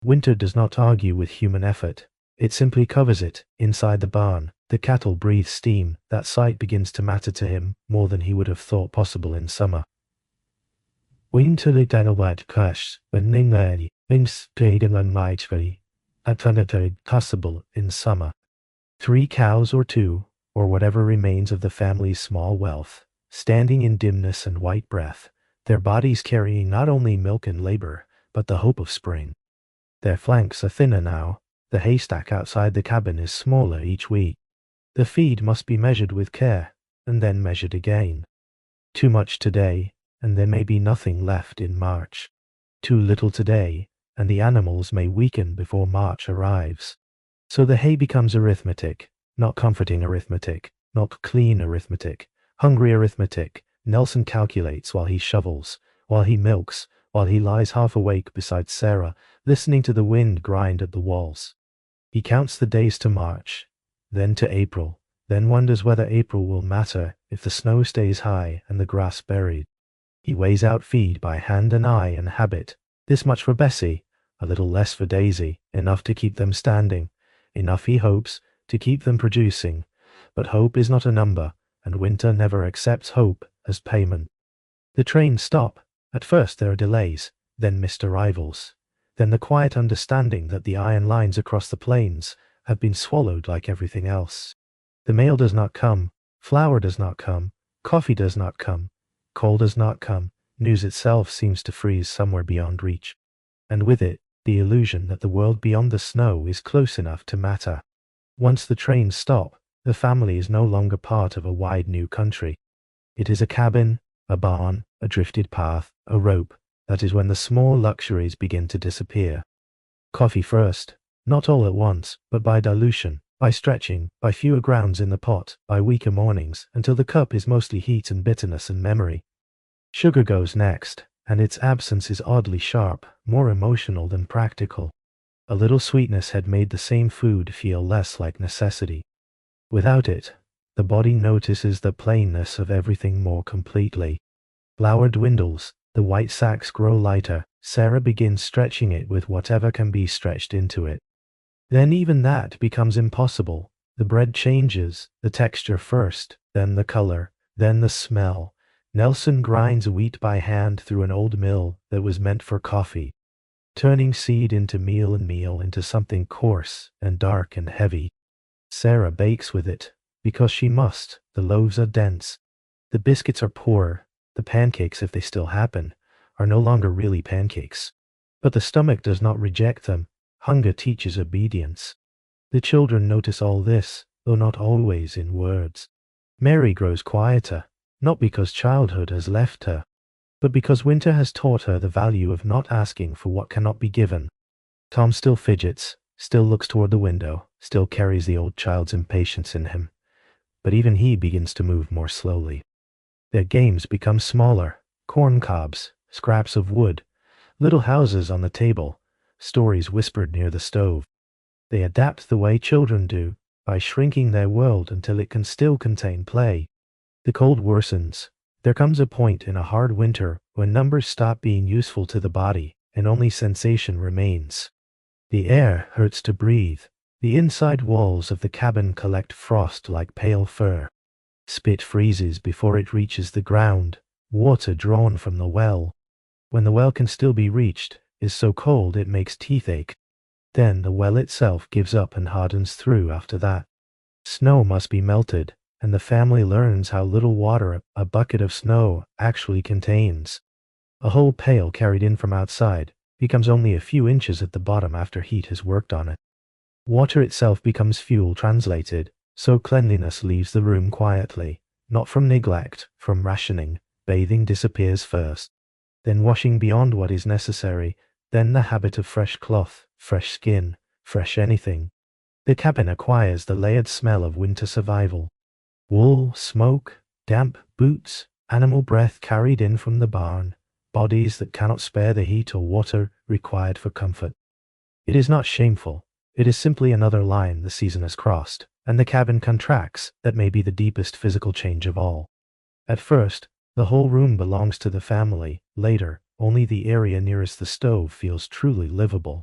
Winter does not argue with human effort. It simply covers it. Inside the barn, the cattle breathe steam. That sight begins to matter to him more than he would have thought possible in summer. Winterly dynamite crash, when Ningari, Wings Pagan and Mighty, alternative possible in summer. 3 cows or 2, or whatever remains of the family's small wealth, standing in dimness and white breath, their bodies carrying not only milk and labor, but the hope of spring. Their flanks are thinner now. The haystack outside the cabin is smaller each week. The feed must be measured with care, and then measured again. Too much today, and there may be nothing left in March. Too little today, and the animals may weaken before March arrives. So the hay becomes arithmetic, not comforting arithmetic, not clean arithmetic, hungry arithmetic. Nelson calculates while he shovels, while he milks, while he lies half awake beside Sarah, listening to the wind grind at the walls. He counts the days to March, then to April, then wonders whether April will matter if the snow stays high and the grass buried. He weighs out feed by hand and eye and habit. This much for Bessie, a little less for Daisy, enough to keep them standing, enough, he hopes, to keep them producing. But hope is not a number, and winter never accepts hope as payment. The trains stop. At first there are delays, then missed arrivals, then the quiet understanding that the iron lines across the plains have been swallowed like everything else. The mail does not come, flour does not come, coffee does not come, coal does not come, news itself seems to freeze somewhere beyond reach. And with it, the illusion that the world beyond the snow is close enough to matter. Once the trains stop, the family is no longer part of a wide new country. It is a cabin, a barn, a drifted path, a rope. That is when the small luxuries begin to disappear. Coffee first, not all at once, but by dilution, by stretching, by fewer grounds in the pot, by weaker mornings, until the cup is mostly heat and bitterness and memory. Sugar goes next, and its absence is oddly sharp, more emotional than practical. A little sweetness had made the same food feel less like necessity. Without it, the body notices the plainness of everything more completely. Flour dwindles, the white sacks grow lighter. Sarah begins stretching it with whatever can be stretched into it. Then even that becomes impossible. The bread changes, the texture first, then the color, then the smell. Nelson grinds wheat by hand through an old mill that was meant for coffee, turning seed into meal and meal into something coarse and dark and heavy. Sarah bakes with it, because she must. The loaves are dense. The biscuits are poor. The pancakes, if they still happen, are no longer really pancakes. But the stomach does not reject them. Hunger teaches obedience. The children notice all this, though not always in words. Mary grows quieter, not because childhood has left her, but because winter has taught her the value of not asking for what cannot be given. Tom still fidgets, still looks toward the window, still carries the old child's impatience in him. But even he begins to move more slowly. Their games become smaller, corn cobs, scraps of wood, little houses on the table, stories whispered near the stove. They adapt the way children do, by shrinking their world until it can still contain play. The cold worsens. There comes a point in a hard winter when numbers stop being useful to the body and only sensation remains. The air hurts to breathe. The inside walls of the cabin collect frost like pale fur. Spit freezes before it reaches the ground. Water drawn from the well, when the well can still be reached, is so cold it makes teeth ache. Then the well itself gives up and hardens through after that. Snow must be melted, and the family learns how little water a bucket of snow actually contains. A whole pail carried in from outside becomes only a few inches at the bottom after heat has worked on it. Water itself becomes fuel translated, so cleanliness leaves the room quietly, not from neglect, from rationing. Bathing disappears first, then washing beyond what is necessary, then the habit of fresh cloth, fresh skin, fresh anything. The cabin acquires the layered smell of winter survival. Wool, smoke, damp boots, animal breath carried in from the barn, bodies that cannot spare the heat or water required for comfort. It is not shameful. It is simply another line the season has crossed, and the cabin contracts. That may be the deepest physical change of all. At first, the whole room belongs to the family. Later, only the area nearest the stove feels truly livable.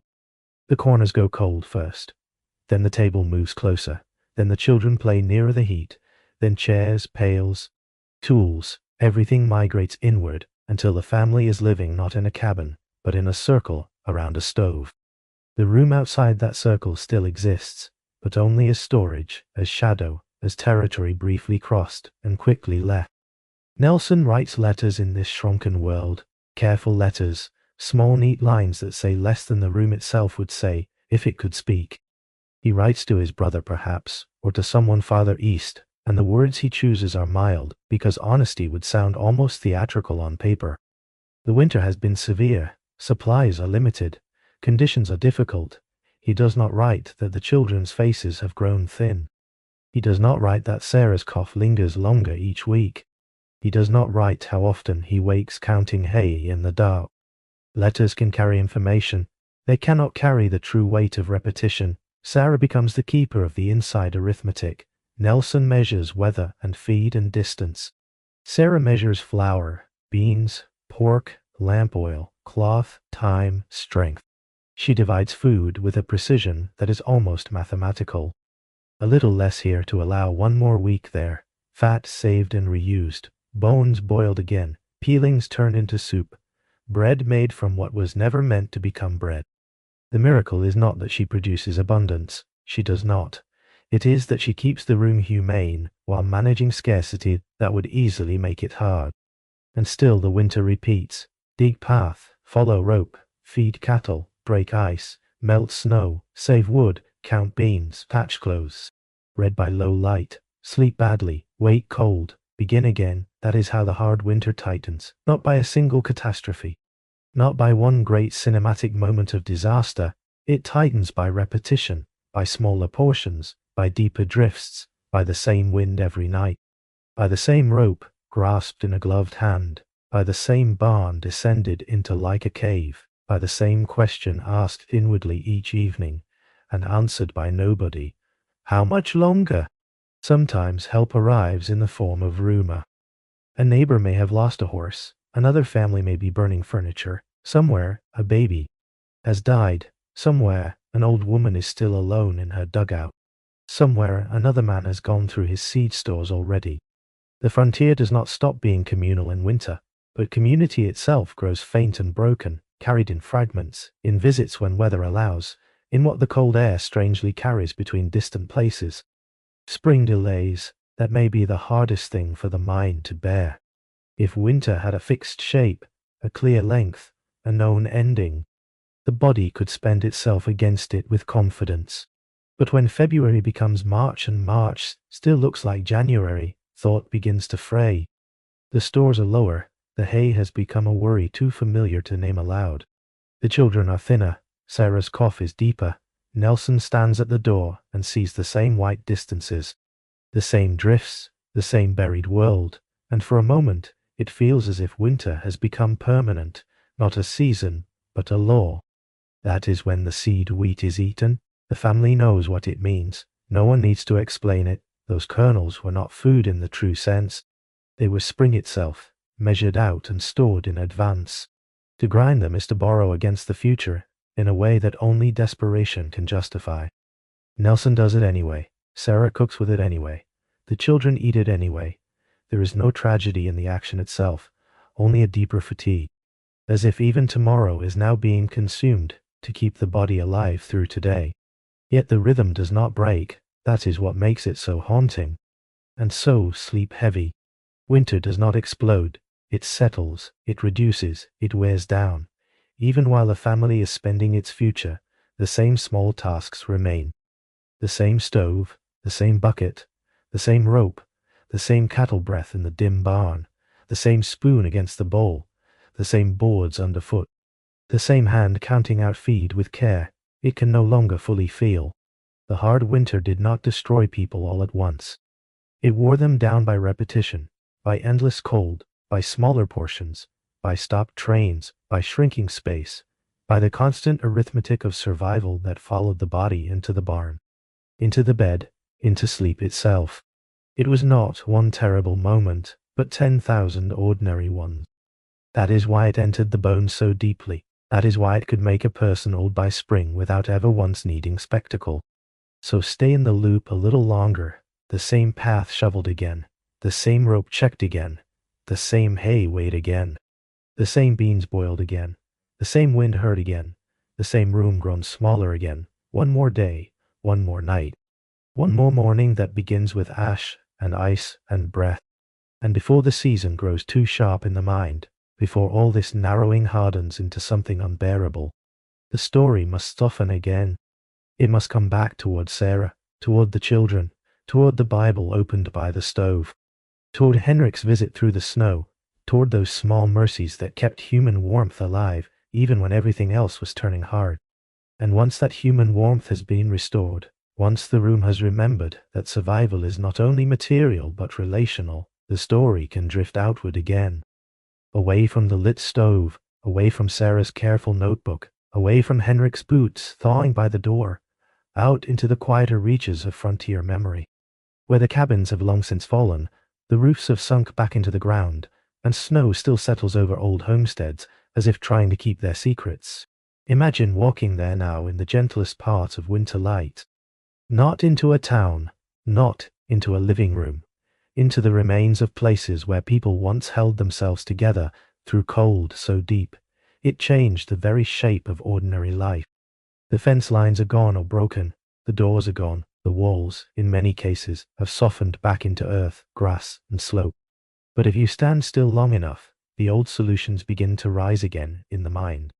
The corners go cold first. Then the table moves closer. Then the children play nearer the heat. Then chairs, pails, tools, everything migrates inward until the family is living not in a cabin, but in a circle around a stove. The room outside that circle still exists, but only as storage, as shadow, as territory briefly crossed and quickly left. Nelson writes letters in this shrunken world, careful letters, small neat lines that say less than the room itself would say if it could speak. He writes to his brother perhaps, or to someone farther east, and the words he chooses are mild, because honesty would sound almost theatrical on paper. The winter has been severe, supplies are limited, conditions are difficult. He does not write that the children's faces have grown thin. He does not write that Sarah's cough lingers longer each week. He does not write how often he wakes counting hay in the dark. Letters can carry information. They cannot carry the true weight of repetition. Sarah becomes the keeper of the inside arithmetic. Nelson measures weather and feed and distance. Sarah measures flour, beans, pork, lamp oil, cloth, time, strength. She divides food with a precision that is almost mathematical. A little less here to allow one more week there. Fat saved and reused. Bones boiled again. Peelings turned into soup. Bread made from what was never meant to become bread. The miracle is not that she produces abundance. She does not. It is that she keeps the room humane while managing scarcity that would easily make it hard. And still the winter repeats. Dig path, follow rope, feed cattle, break ice, melt snow, save wood, count beans, patch clothes. Read by low light, sleep badly, wake cold, begin again. That is how the hard winter tightens, not by a single catastrophe. Not by one great cinematic moment of disaster. It tightens by repetition, by smaller portions, by deeper drifts, by the same wind every night, by the same rope grasped in a gloved hand, by the same barn descended into like a cave, by the same question asked inwardly each evening, and answered by nobody. How much longer? Sometimes help arrives in the form of rumor. A neighbor may have lost a horse, another family may be burning furniture, somewhere a baby has died, somewhere an old woman is still alone in her dugout, somewhere another man has gone through his seed stores already. The frontier does not stop being communal in winter, but community itself grows faint and broken, carried in fragments, in visits when weather allows, in what the cold air strangely carries between distant places. Spring delays, that may be the hardest thing for the mind to bear. If winter had a fixed shape, a clear length, a known ending, the body could spend itself against it with confidence. But when February becomes March and March still looks like January, thought begins to fray. The stores are lower, the hay has become a worry too familiar to name aloud. The children are thinner, Sarah's cough is deeper. Nelson stands at the door and sees the same white distances, the same drifts, the same buried world, and for a moment it feels as if winter has become permanent, not a season, but a law. That is when the seed wheat is eaten. The family knows what it means. No one needs to explain it. Those kernels were not food in the true sense. They were spring itself, measured out and stored in advance. To grind them is to borrow against the future, in a way that only desperation can justify. Nelson does it anyway. Sarah cooks with it anyway. The children eat it anyway. There is no tragedy in the action itself, only a deeper fatigue, as if even tomorrow is now being consumed to keep the body alive through today. Yet the rhythm does not break. That is what makes it so haunting. And so sleep heavy. Winter does not explode. It settles, it reduces, it wears down. Even while the family is spending its future, the same small tasks remain. The same stove, the same bucket, the same rope, the same cattle breath in the dim barn, the same spoon against the bowl, the same boards underfoot, the same hand counting out feed with care. It can no longer fully feel. The hard winter did not destroy people all at once. It wore them down by repetition, by endless cold, by smaller portions, by stopped trains, by shrinking space, by the constant arithmetic of survival that followed the body into the barn, into the bed, into sleep itself. It was not one terrible moment, but 10,000 ordinary ones. That is why it entered the bones so deeply. That is why it could make a person old by spring without ever once needing spectacle. So stay in the loop a little longer, the same path shoveled again, the same rope checked again, the same hay weighed again, the same beans boiled again, the same wind heard again, the same room grown smaller again, one more day, one more night, one more morning that begins with ash and ice and breath. And before the season grows too sharp in the mind, before all this narrowing hardens into something unbearable, the story must soften again. It must come back toward Sarah, toward the children, toward the Bible opened by the stove, toward Henrik's visit through the snow, toward those small mercies that kept human warmth alive even when everything else was turning hard. And once that human warmth has been restored, once the room has remembered that survival is not only material but relational, the story can drift outward again. Away from the lit stove, away from Sarah's careful notebook, away from Henrik's boots thawing by the door, out into the quieter reaches of frontier memory, where the cabins have long since fallen, the roofs have sunk back into the ground, and snow still settles over old homesteads as if trying to keep their secrets. Imagine walking there now in the gentlest part of winter light. Not into a town, not into a living room, into the remains of places where people once held themselves together through cold so deep, it changed the very shape of ordinary life. The fence lines are gone or broken, the doors are gone, the walls, in many cases, have softened back into earth, grass, and slope. But if you stand still long enough, the old solutions begin to rise again in the mind.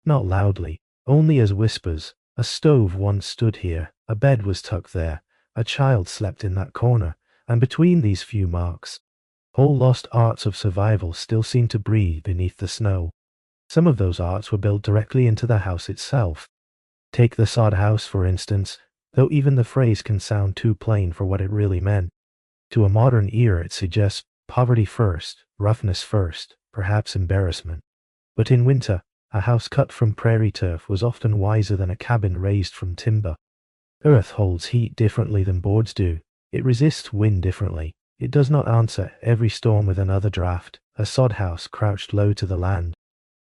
Not loudly, only as whispers. A stove once stood here, a bed was tucked there, a child slept in that corner, and between these few marks, whole lost arts of survival still seem to breathe beneath the snow. Some of those arts were built directly into the house itself. Take the sod house, for instance, though even the phrase can sound too plain for what it really meant. To a modern ear it suggests poverty first, roughness first, perhaps embarrassment. But in winter, a house cut from prairie turf was often wiser than a cabin raised from timber. Earth holds heat differently than boards do. It resists wind differently. It does not answer every storm with another draft, a sod house crouched low to the land.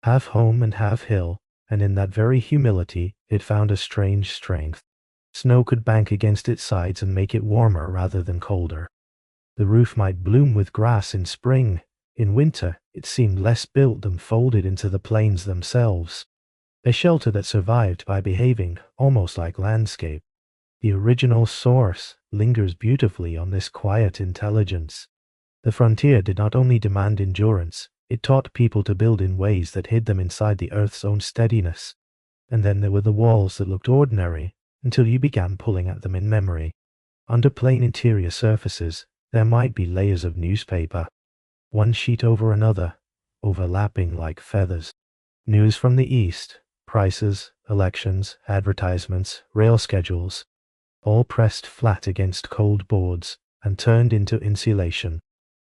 Half home and half hill, and in that very humility it found a strange strength. Snow could bank against its sides and make it warmer rather than colder. The roof might bloom with grass in spring. In winter, it seemed less built than folded into the plains themselves. A shelter that survived by behaving almost like landscape. The original source lingers beautifully on this quiet intelligence. The frontier did not only demand endurance, it taught people to build in ways that hid them inside the earth's own steadiness. And then there were the walls that looked ordinary, until you began pulling at them in memory. Under plain interior surfaces, there might be layers of newspaper, one sheet over another, overlapping like feathers. News from the east, prices, elections, advertisements, rail schedules, all pressed flat against cold boards and turned into insulation.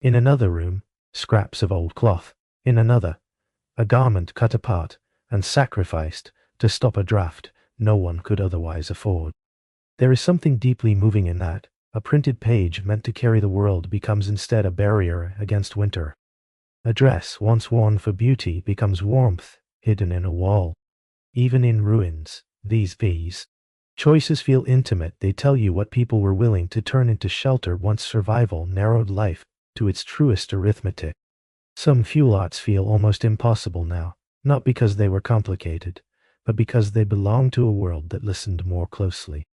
In another room, scraps of old cloth. In another, a garment cut apart and sacrificed to stop a draft no one could otherwise afford. There is something deeply moving in that. A printed page meant to carry the world becomes instead a barrier against winter. A dress once worn for beauty becomes warmth hidden in a wall. Even in ruins, these choices feel intimate. They tell you what people were willing to turn into shelter once survival narrowed life to its truest arithmetic. Some fuel arts feel almost impossible now, not because they were complicated, but because they belonged to a world that listened more closely.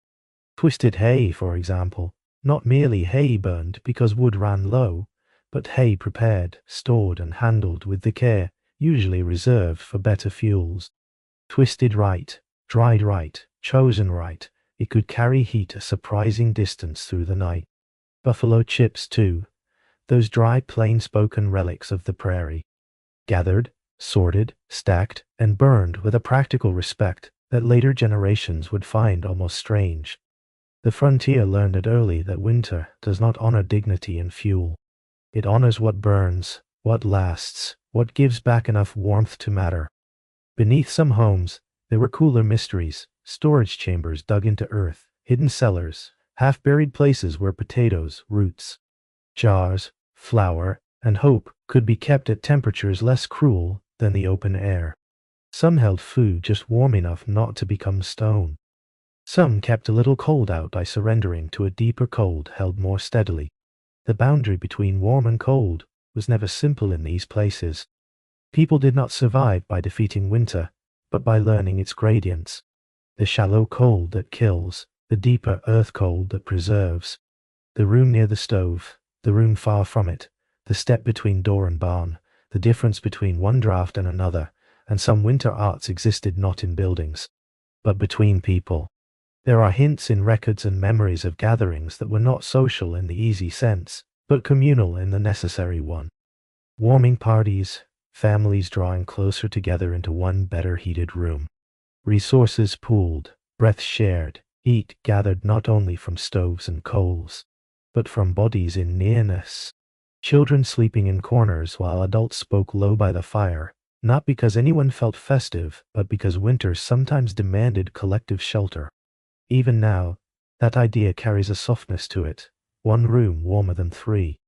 Twisted hay, for example, not merely hay burned because wood ran low, but hay prepared, stored, and handled with the care usually reserved for better fuels. Twisted right, dried right, chosen right, it could carry heat a surprising distance through the night. Buffalo chips, too, those dry, plain-spoken relics of the prairie. Gathered, sorted, stacked, and burned with a practical respect that later generations would find almost strange. The frontier learned it early that winter does not honor dignity and fuel. It honors what burns, what lasts, what gives back enough warmth to matter. Beneath some homes, there were cooler mysteries, storage chambers dug into earth, hidden cellars, half-buried places where potatoes, roots, jars, flour, and hope could be kept at temperatures less cruel than the open air. Some held food just warm enough not to become stone. Some kept a little cold out by surrendering to a deeper cold held more steadily. The boundary between warm and cold was never simple in these places. People did not survive by defeating winter, but by learning its gradients. The shallow cold that kills, the deeper earth cold that preserves. The room near the stove, the room far from it, the step between door and barn, the difference between one draught and another, and some winter arts existed not in buildings, but between people. There are hints in records and memories of gatherings that were not social in the easy sense, but communal in the necessary one. Warming parties, families drawing closer together into one better heated room. Resources pooled, breath shared, heat gathered not only from stoves and coals, but from bodies in nearness. Children sleeping in corners while adults spoke low by the fire, not because anyone felt festive, but because winter sometimes demanded collective shelter. Even now, that idea carries a softness to it. One room warmer than three.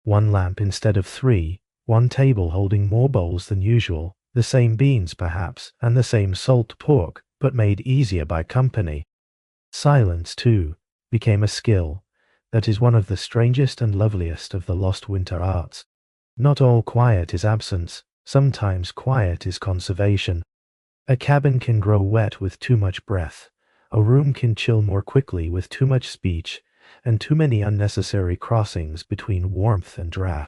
One lamp instead of three. One table holding more bowls than usual. The same beans, perhaps, and the same salt pork, but made easier by company. Silence, too, became a skill. That is one of the strangest and loveliest of the lost winter arts. Not all quiet is absence. Sometimes quiet is conservation. A cabin can grow wet with too much breath. A room can chill more quickly with too much speech, and too many unnecessary crossings between warmth and draught.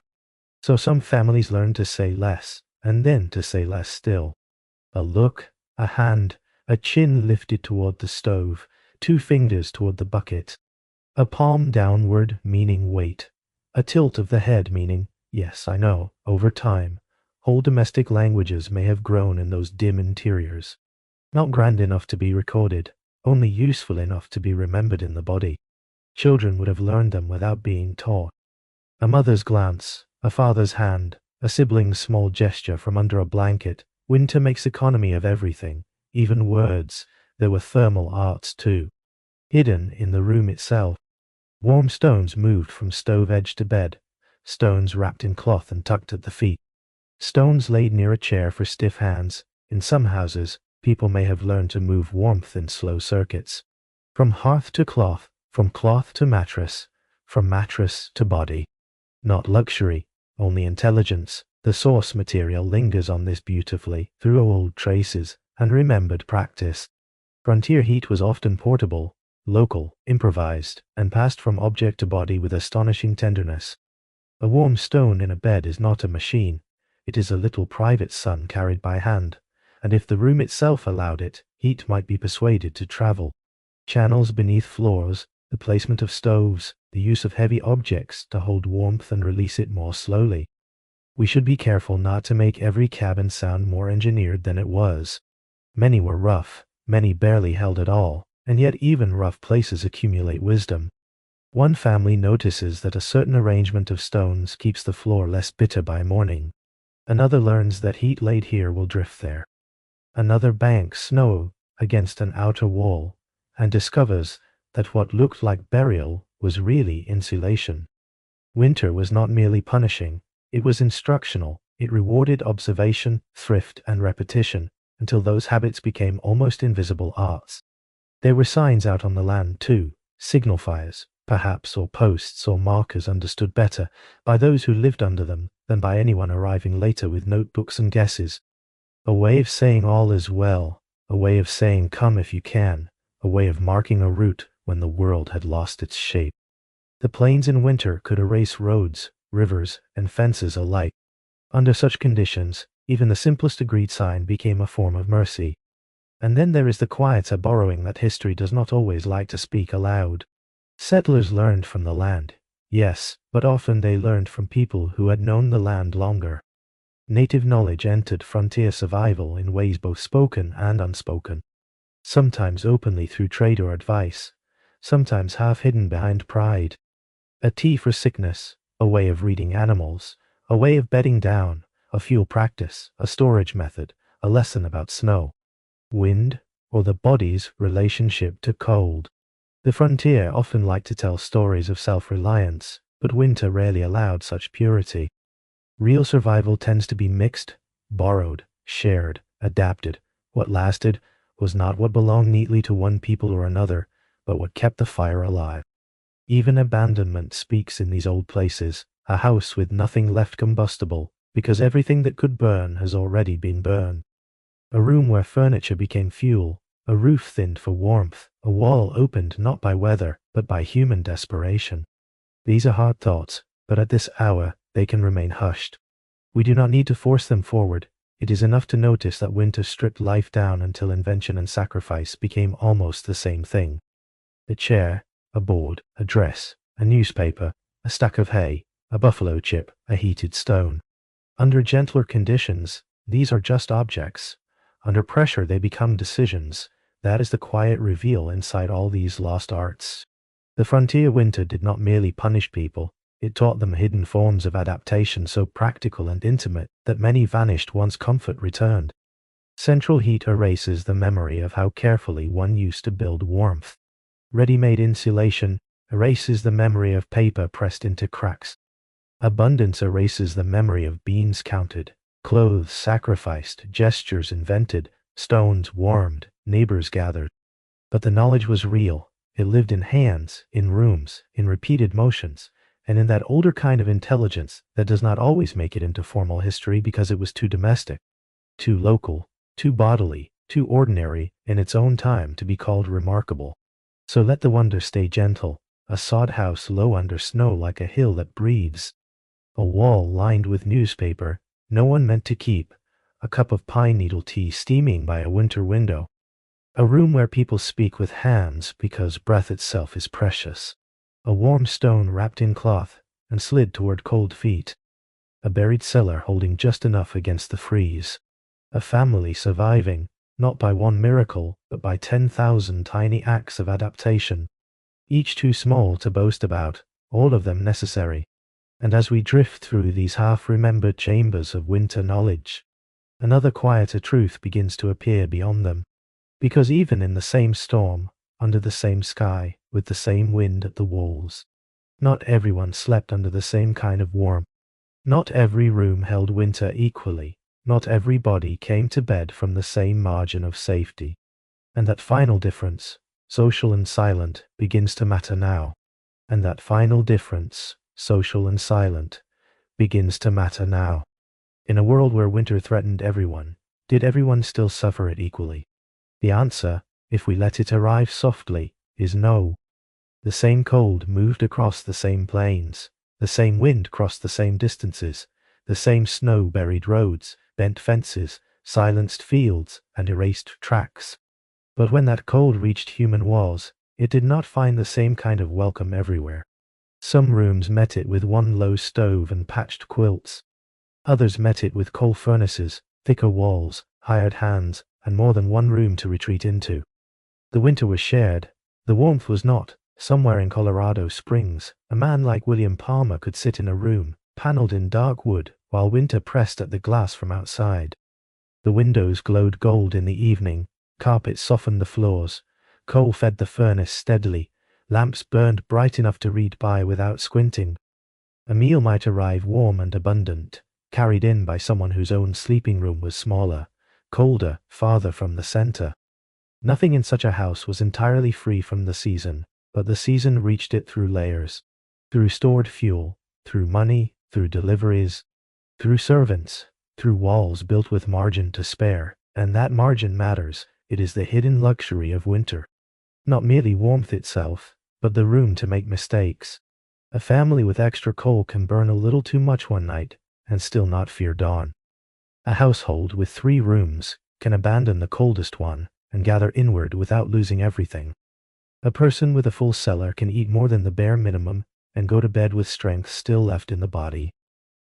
So some families learn to say less, and then to say less still. A look, a hand, a chin lifted toward the stove, 2 fingers toward the bucket. A palm downward, meaning wait. A tilt of the head, meaning, yes, I know, over time. Whole domestic languages may have grown in those dim interiors. Not grand enough to be recorded, only useful enough to be remembered in the body. Children would have learned them without being taught. A mother's glance, a father's hand, a sibling's small gesture from under a blanket. Winter makes economy of everything, even words. There were thermal arts too. Hidden in the room itself. Warm stones moved from stove edge to bed. Stones wrapped in cloth and tucked at the feet. Stones laid near a chair for stiff hands. In some houses, people may have learned to move warmth in slow circuits. From hearth to cloth, from cloth to mattress, from mattress to body. Not luxury, only intelligence. The source material lingers on this beautifully through old traces and remembered practice. Frontier heat was often portable, local, improvised, and passed from object to body with astonishing tenderness. A warm stone in a bed is not a machine. It is a little private sun carried by hand, and if the room itself allowed it, heat might be persuaded to travel. Channels beneath floors, the placement of stoves, the use of heavy objects to hold warmth and release it more slowly. We should be careful not to make every cabin sound more engineered than it was. Many were rough, many barely held at all, and yet even rough places accumulate wisdom. One family notices that a certain arrangement of stones keeps the floor less bitter by morning. Another learns that heat laid here will drift there. Another banks snow against an outer wall, and discovers that what looked like burial was really insulation. Winter was not merely punishing, it was instructional. It rewarded observation, thrift, and repetition, until those habits became almost invisible arts. There were signs out on the land, too, signal fires, perhaps, or posts or markers understood better by those who lived under them than by anyone arriving later with notebooks and guesses. A way of saying all is well, a way of saying come if you can, a way of marking a route when the world had lost its shape. The plains in winter could erase roads, rivers, and fences alike. Under such conditions, even the simplest agreed sign became a form of mercy. And then there is the quieter borrowing that history does not always like to speak aloud. Settlers learned from the land, yes, but often they learned from people who had known the land longer. Native knowledge entered frontier survival in ways both spoken and unspoken, sometimes openly through trade or advice, sometimes half hidden behind pride. A tea for sickness, a way of reading animals, a way of bedding down, a fuel practice, a storage method, a lesson about snow, wind, or the body's relationship to cold. The frontier often liked to tell stories of self-reliance, but winter rarely allowed such purity. Real survival tends to be mixed, borrowed, shared, adapted. What lasted was not what belonged neatly to one people or another, but what kept the fire alive. Even abandonment speaks in these old places, a house with nothing left combustible, because everything that could burn has already been burned. A room where furniture became fuel, a roof thinned for warmth, a wall opened not by weather, but by human desperation. These are hard thoughts, but at this hour they can remain hushed. We do not need to force them forward. It is enough to notice that winter stripped life down until invention and sacrifice became almost the same thing. A chair, a board, a dress, a newspaper, a stack of hay, a buffalo chip, a heated stone. Under gentler conditions, these are just objects. Under pressure they become decisions. That is the quiet reveal inside all these lost arts. The frontier winter did not merely punish people, it taught them hidden forms of adaptation so practical and intimate that many vanished once comfort returned. Central heat erases the memory of how carefully one used to build warmth. Ready-made insulation erases the memory of paper pressed into cracks. Abundance erases the memory of beans counted, clothes sacrificed, gestures invented, stones warmed, neighbors gathered. But the knowledge was real. It lived in hands, in rooms, in repeated motions, and in that older kind of intelligence that does not always make it into formal history because it was too domestic, too local, too bodily, too ordinary in its own time to be called remarkable. So let the wonder stay gentle, a sod house low under snow like a hill that breathes, a wall lined with newspaper no one meant to keep, a cup of pine needle tea steaming by a winter window, a room where people speak with hands because breath itself is precious, a warm stone wrapped in cloth and slid toward cold feet, a buried cellar holding just enough against the freeze, a family surviving, not by one miracle, but by 10,000 tiny acts of adaptation, each too small to boast about, all of them necessary. And as we drift through these half-remembered chambers of winter knowledge, another quieter truth begins to appear beyond them. Because even in the same storm, under the same sky, with the same wind at the walls, not everyone slept under the same kind of warmth. Not every room held winter equally. Not every body came to bed from the same margin of safety. And that final difference, social and silent, begins to matter now. And that final difference, social and silent, begins to matter now. In a world where winter threatened everyone, did everyone still suffer it equally? The answer, if we let it arrive softly, is no. The same cold moved across the same plains, the same wind crossed the same distances, the same snow buried roads, bent fences, silenced fields, and erased tracks. But when that cold reached human walls, it did not find the same kind of welcome everywhere. Some rooms met it with one low stove and patched quilts. Others met it with coal furnaces, thicker walls, hired hands, and more than one room to retreat into. The winter was shared. The warmth was not. Somewhere in Colorado Springs, a man like William Palmer could sit in a room, paneled in dark wood, while winter pressed at the glass from outside. The windows glowed gold in the evening, carpets softened the floors, coal fed the furnace steadily, lamps burned bright enough to read by without squinting. A meal might arrive warm and abundant, carried in by someone whose own sleeping room was smaller, colder, farther from the center. Nothing in such a house was entirely free from the season, but the season reached it through layers, through stored fuel, through money, through deliveries, through servants, through walls built with margin to spare, and that margin matters. It is the hidden luxury of winter. Not merely warmth itself, but the room to make mistakes. A family with extra coal can burn a little too much one night and still not fear dawn. A household with 3 rooms can abandon the coldest one and gather inward without losing everything. A person with a full cellar can eat more than the bare minimum and go to bed with strength still left in the body.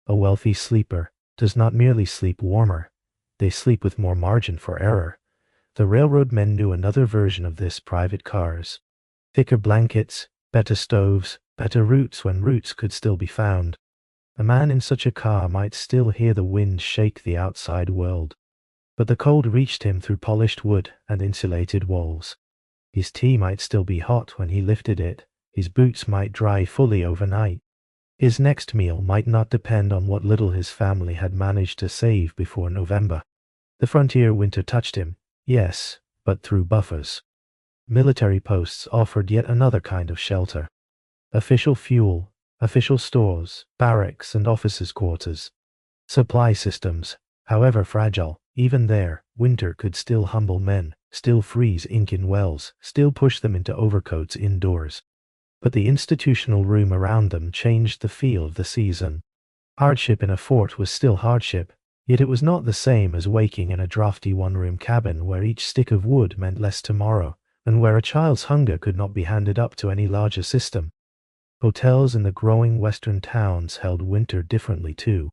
A wealthy sleeper does not merely sleep warmer, they sleep with more margin for error. The railroad men knew another version of this: private cars. Thicker blankets, better stoves, better routes when routes could still be found. A man in such a car might still hear the wind shake the outside world. But the cold reached him through polished wood and insulated walls. His tea might still be hot when he lifted it, his boots might dry fully overnight. His next meal might not depend on what little his family had managed to save before November. The frontier winter touched him, yes, but through buffers. Military posts offered yet another kind of shelter. Official fuel, official stores, barracks and officers' quarters. Supply systems, however fragile, even there, winter could still humble men, still freeze ink in wells, still push them into overcoats indoors. But the institutional room around them changed the feel of the season. Hardship in a fort was still hardship, yet it was not the same as waking in a drafty one-room cabin where each stick of wood meant less tomorrow, and where a child's hunger could not be handed up to any larger system. Hotels in the growing western towns held winter differently too.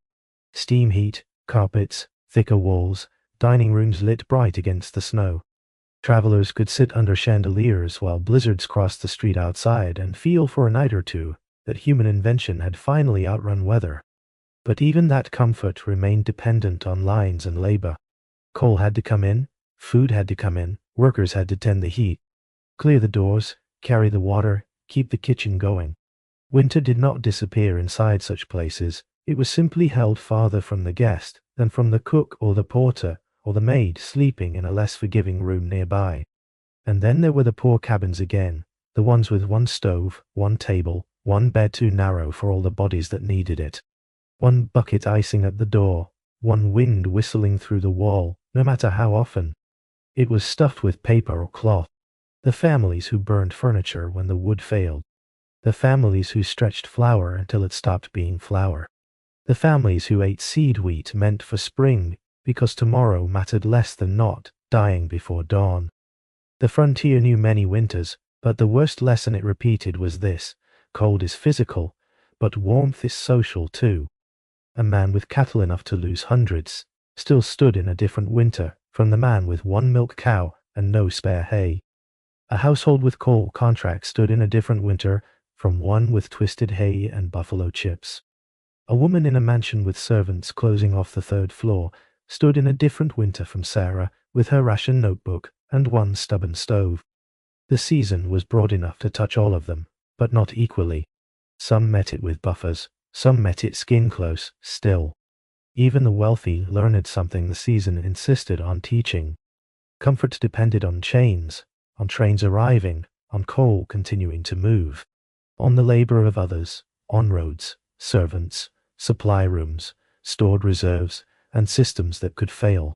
Steam heat, carpets, thicker walls, dining rooms lit bright against the snow. Travelers could sit under chandeliers while blizzards crossed the street outside and feel for a night or two that human invention had finally outrun weather. But even that comfort remained dependent on lines and labor. Coal had to come in, food had to come in, workers had to tend the heat, clear the doors, carry the water, keep the kitchen going. Winter did not disappear inside such places, it was simply held farther from the guest than from the cook or the porter or the maid sleeping in a less forgiving room nearby. And then there were the poor cabins again, the ones with one stove, one table, one bed too narrow for all the bodies that needed it. One bucket icing at the door, one wind whistling through the wall, no matter how often. It was stuffed with paper or cloth. The families who burned furniture when the wood failed. The families who stretched flour until it stopped being flour. The families who ate seed wheat meant for spring, because tomorrow mattered less than not, dying before dawn. The frontier knew many winters, but the worst lesson it repeated was this: cold is physical, but warmth is social too. A man with cattle enough to lose hundreds still stood in a different winter from the man with one milk cow and no spare hay. A household with coal contracts stood in a different winter from one with twisted hay and buffalo chips. A woman in a mansion with servants closing off the third floor stood in a different winter from Sarah with her ration notebook and one stubborn stove. The season was broad enough to touch all of them, but not equally. Some met it with buffers, some met it skin close, still. Even the wealthy learned something the season insisted on teaching. Comfort depended on chains, on trains arriving, on coal continuing to move, on the labor of others, on roads, servants, supply rooms, stored reserves, and systems that could fail.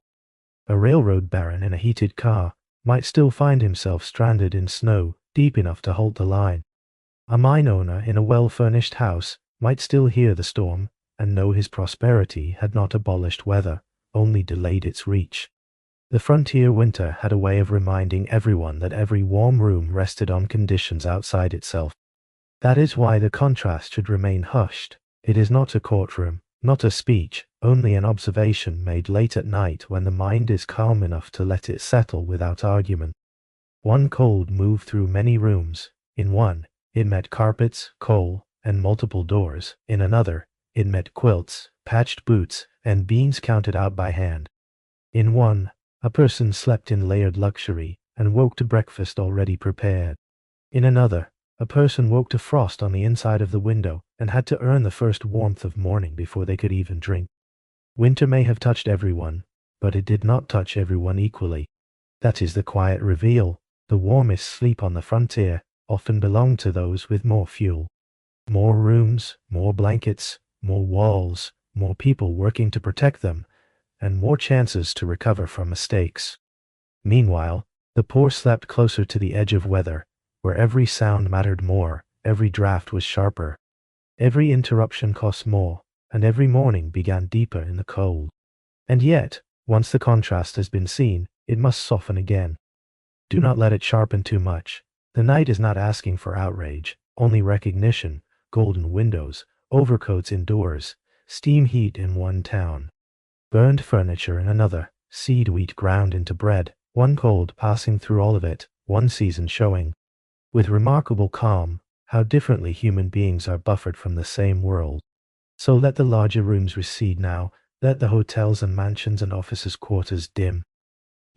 A railroad baron in a heated car might still find himself stranded in snow deep enough to halt the line. A mine owner in a well-furnished house might still hear the storm and know his prosperity had not abolished weather, only delayed its reach. The frontier winter had a way of reminding everyone that every warm room rested on conditions outside itself. That is why the contrast should remain hushed. It is not a courtroom, not a speech, only an observation made late at night when the mind is calm enough to let it settle without argument. One cold moved through many rooms. In one, it met carpets, coal, and multiple doors. In another, it met quilts, patched boots, and beans counted out by hand. In one, a person slept in layered luxury and woke to breakfast already prepared. In another, a person woke to frost on the inside of the window and had to earn the first warmth of morning before they could even drink. Winter may have touched everyone, but it did not touch everyone equally. That is the quiet reveal. The warmest sleep on the frontier often belonged to those with more fuel. More rooms, more blankets, more walls, more people working to protect them, and more chances to recover from mistakes. Meanwhile, the poor slept closer to the edge of weather, where every sound mattered more, every draft was sharper, every interruption cost more, and every morning began deeper in the cold. And yet, once the contrast has been seen, it must soften again. Do not let it sharpen too much. The night is not asking for outrage, only recognition, golden windows, overcoats indoors, steam heat in one town, burned furniture in another, seed wheat ground into bread, one cold passing through all of it, one season showing, with remarkable calm, how differently human beings are buffered from the same world. So let the larger rooms recede now, let the hotels and mansions and officers' quarters dim.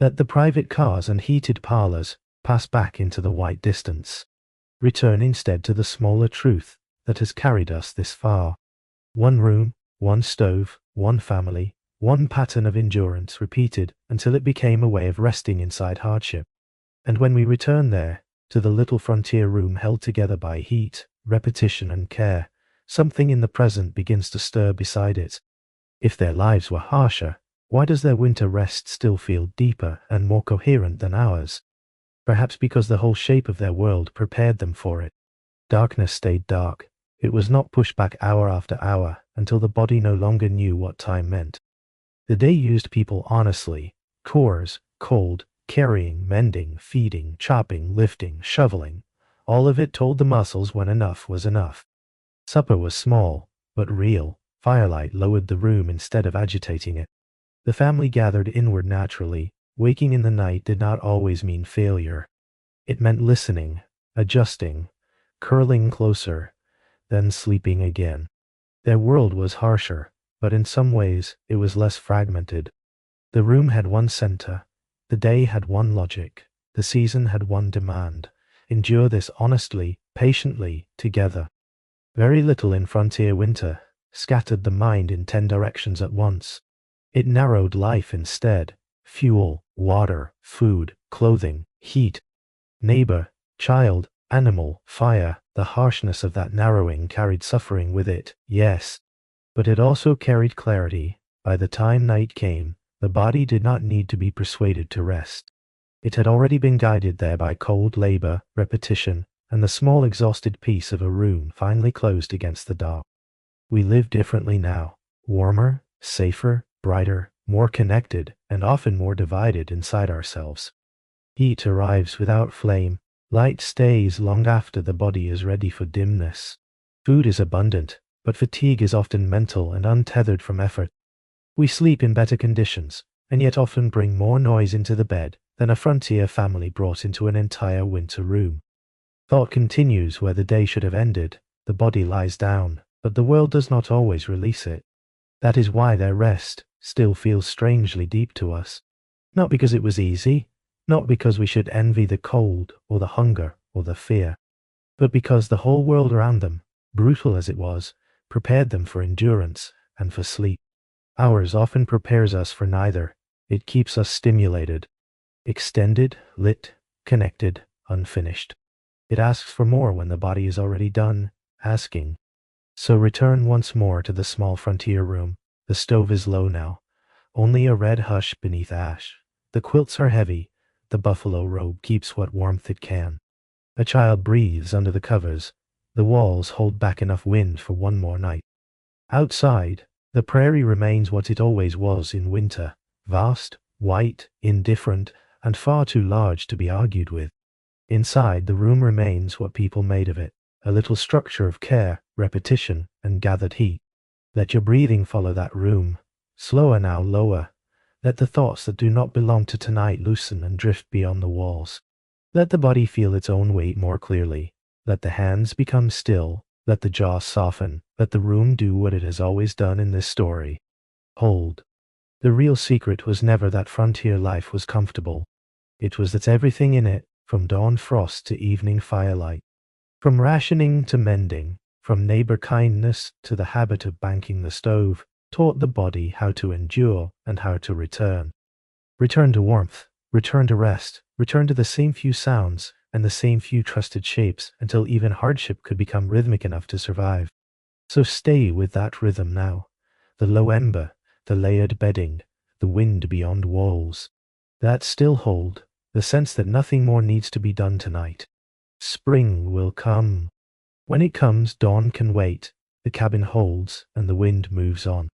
Let the private cars and heated parlors pass back into the white distance. Return instead to the smaller truth that has carried us this far. One room, one stove, one family, one pattern of endurance repeated until it became a way of resting inside hardship. And when we return there, to the little frontier room held together by heat, repetition, and care, something in the present begins to stir beside it. If their lives were harsher, why does their winter rest still feel deeper and more coherent than ours? Perhaps because the whole shape of their world prepared them for it. Darkness stayed dark. It was not pushed back hour after hour until the body no longer knew what time meant. The day used people honestly. Chores, cold, carrying, mending, feeding, chopping, lifting, shoveling. All of it told the muscles when enough was enough. Supper was small, but real. Firelight lowered the room instead of agitating it. The family gathered inward naturally. Waking in the night did not always mean failure. It meant listening, adjusting, curling closer, then sleeping again. Their world was harsher, but in some ways it was less fragmented. The room had one center. The day had one logic. The season had one demand. Endure this honestly, patiently, together. Very little in frontier winter scattered the mind in 10 directions at once. It narrowed life instead. Fuel, water, food, clothing, heat, neighbor, child, animal, fire. The harshness of that narrowing carried suffering with it, yes. But it also carried clarity. By the time night came, the body did not need to be persuaded to rest. It had already been guided there by cold labor, repetition, and the small exhausted peace of a room finally closed against the dark. We live differently now. Warmer, safer, brighter, more connected, and often more divided inside ourselves. Heat arrives without flame. Light stays long after the body is ready for dimness. Food is abundant, but fatigue is often mental and untethered from effort. We sleep in better conditions, and yet often bring more noise into the bed than a frontier family brought into an entire winter room. Thought continues where the day should have ended. The body lies down, but the world does not always release it. That is why their rest still feels strangely deep to us. Not because it was easy, not because we should envy the cold or the hunger or the fear, but because the whole world around them, brutal as it was, prepared them for endurance and for sleep. Ours often prepares us for neither. It keeps us stimulated, extended, lit, connected, unfinished. It asks for more when the body is already done asking. So return once more to the small frontier room. The stove is low now, only a red hush beneath ash. The quilts are heavy. The buffalo robe keeps what warmth it can. A child breathes under the covers. The walls hold back enough wind for one more night. Outside, the prairie remains what it always was in winter, vast, white, indifferent, and far too large to be argued with. Inside, the room remains what people made of it, a little structure of care, repetition, and gathered heat. Let your breathing follow that room. Slower now, lower. Let the thoughts that do not belong to tonight loosen and drift beyond the walls. Let the body feel its own weight more clearly. Let the hands become still. Let the jaw soften. Let the room do what it has always done in this story. Hold. The real secret was never that frontier life was comfortable. It was that everything in it, from dawn frost to evening firelight, from rationing to mending, from neighbor kindness to the habit of banking the stove, taught the body how to endure and how to return. Return to warmth, return to rest, return to the same few sounds and the same few trusted shapes until even hardship could become rhythmic enough to survive. So stay with that rhythm now. The low ember, the layered bedding, the wind beyond walls. That still hold, the sense that nothing more needs to be done tonight. Spring will come. When it comes, dawn can wait, the cabin holds, and the wind moves on.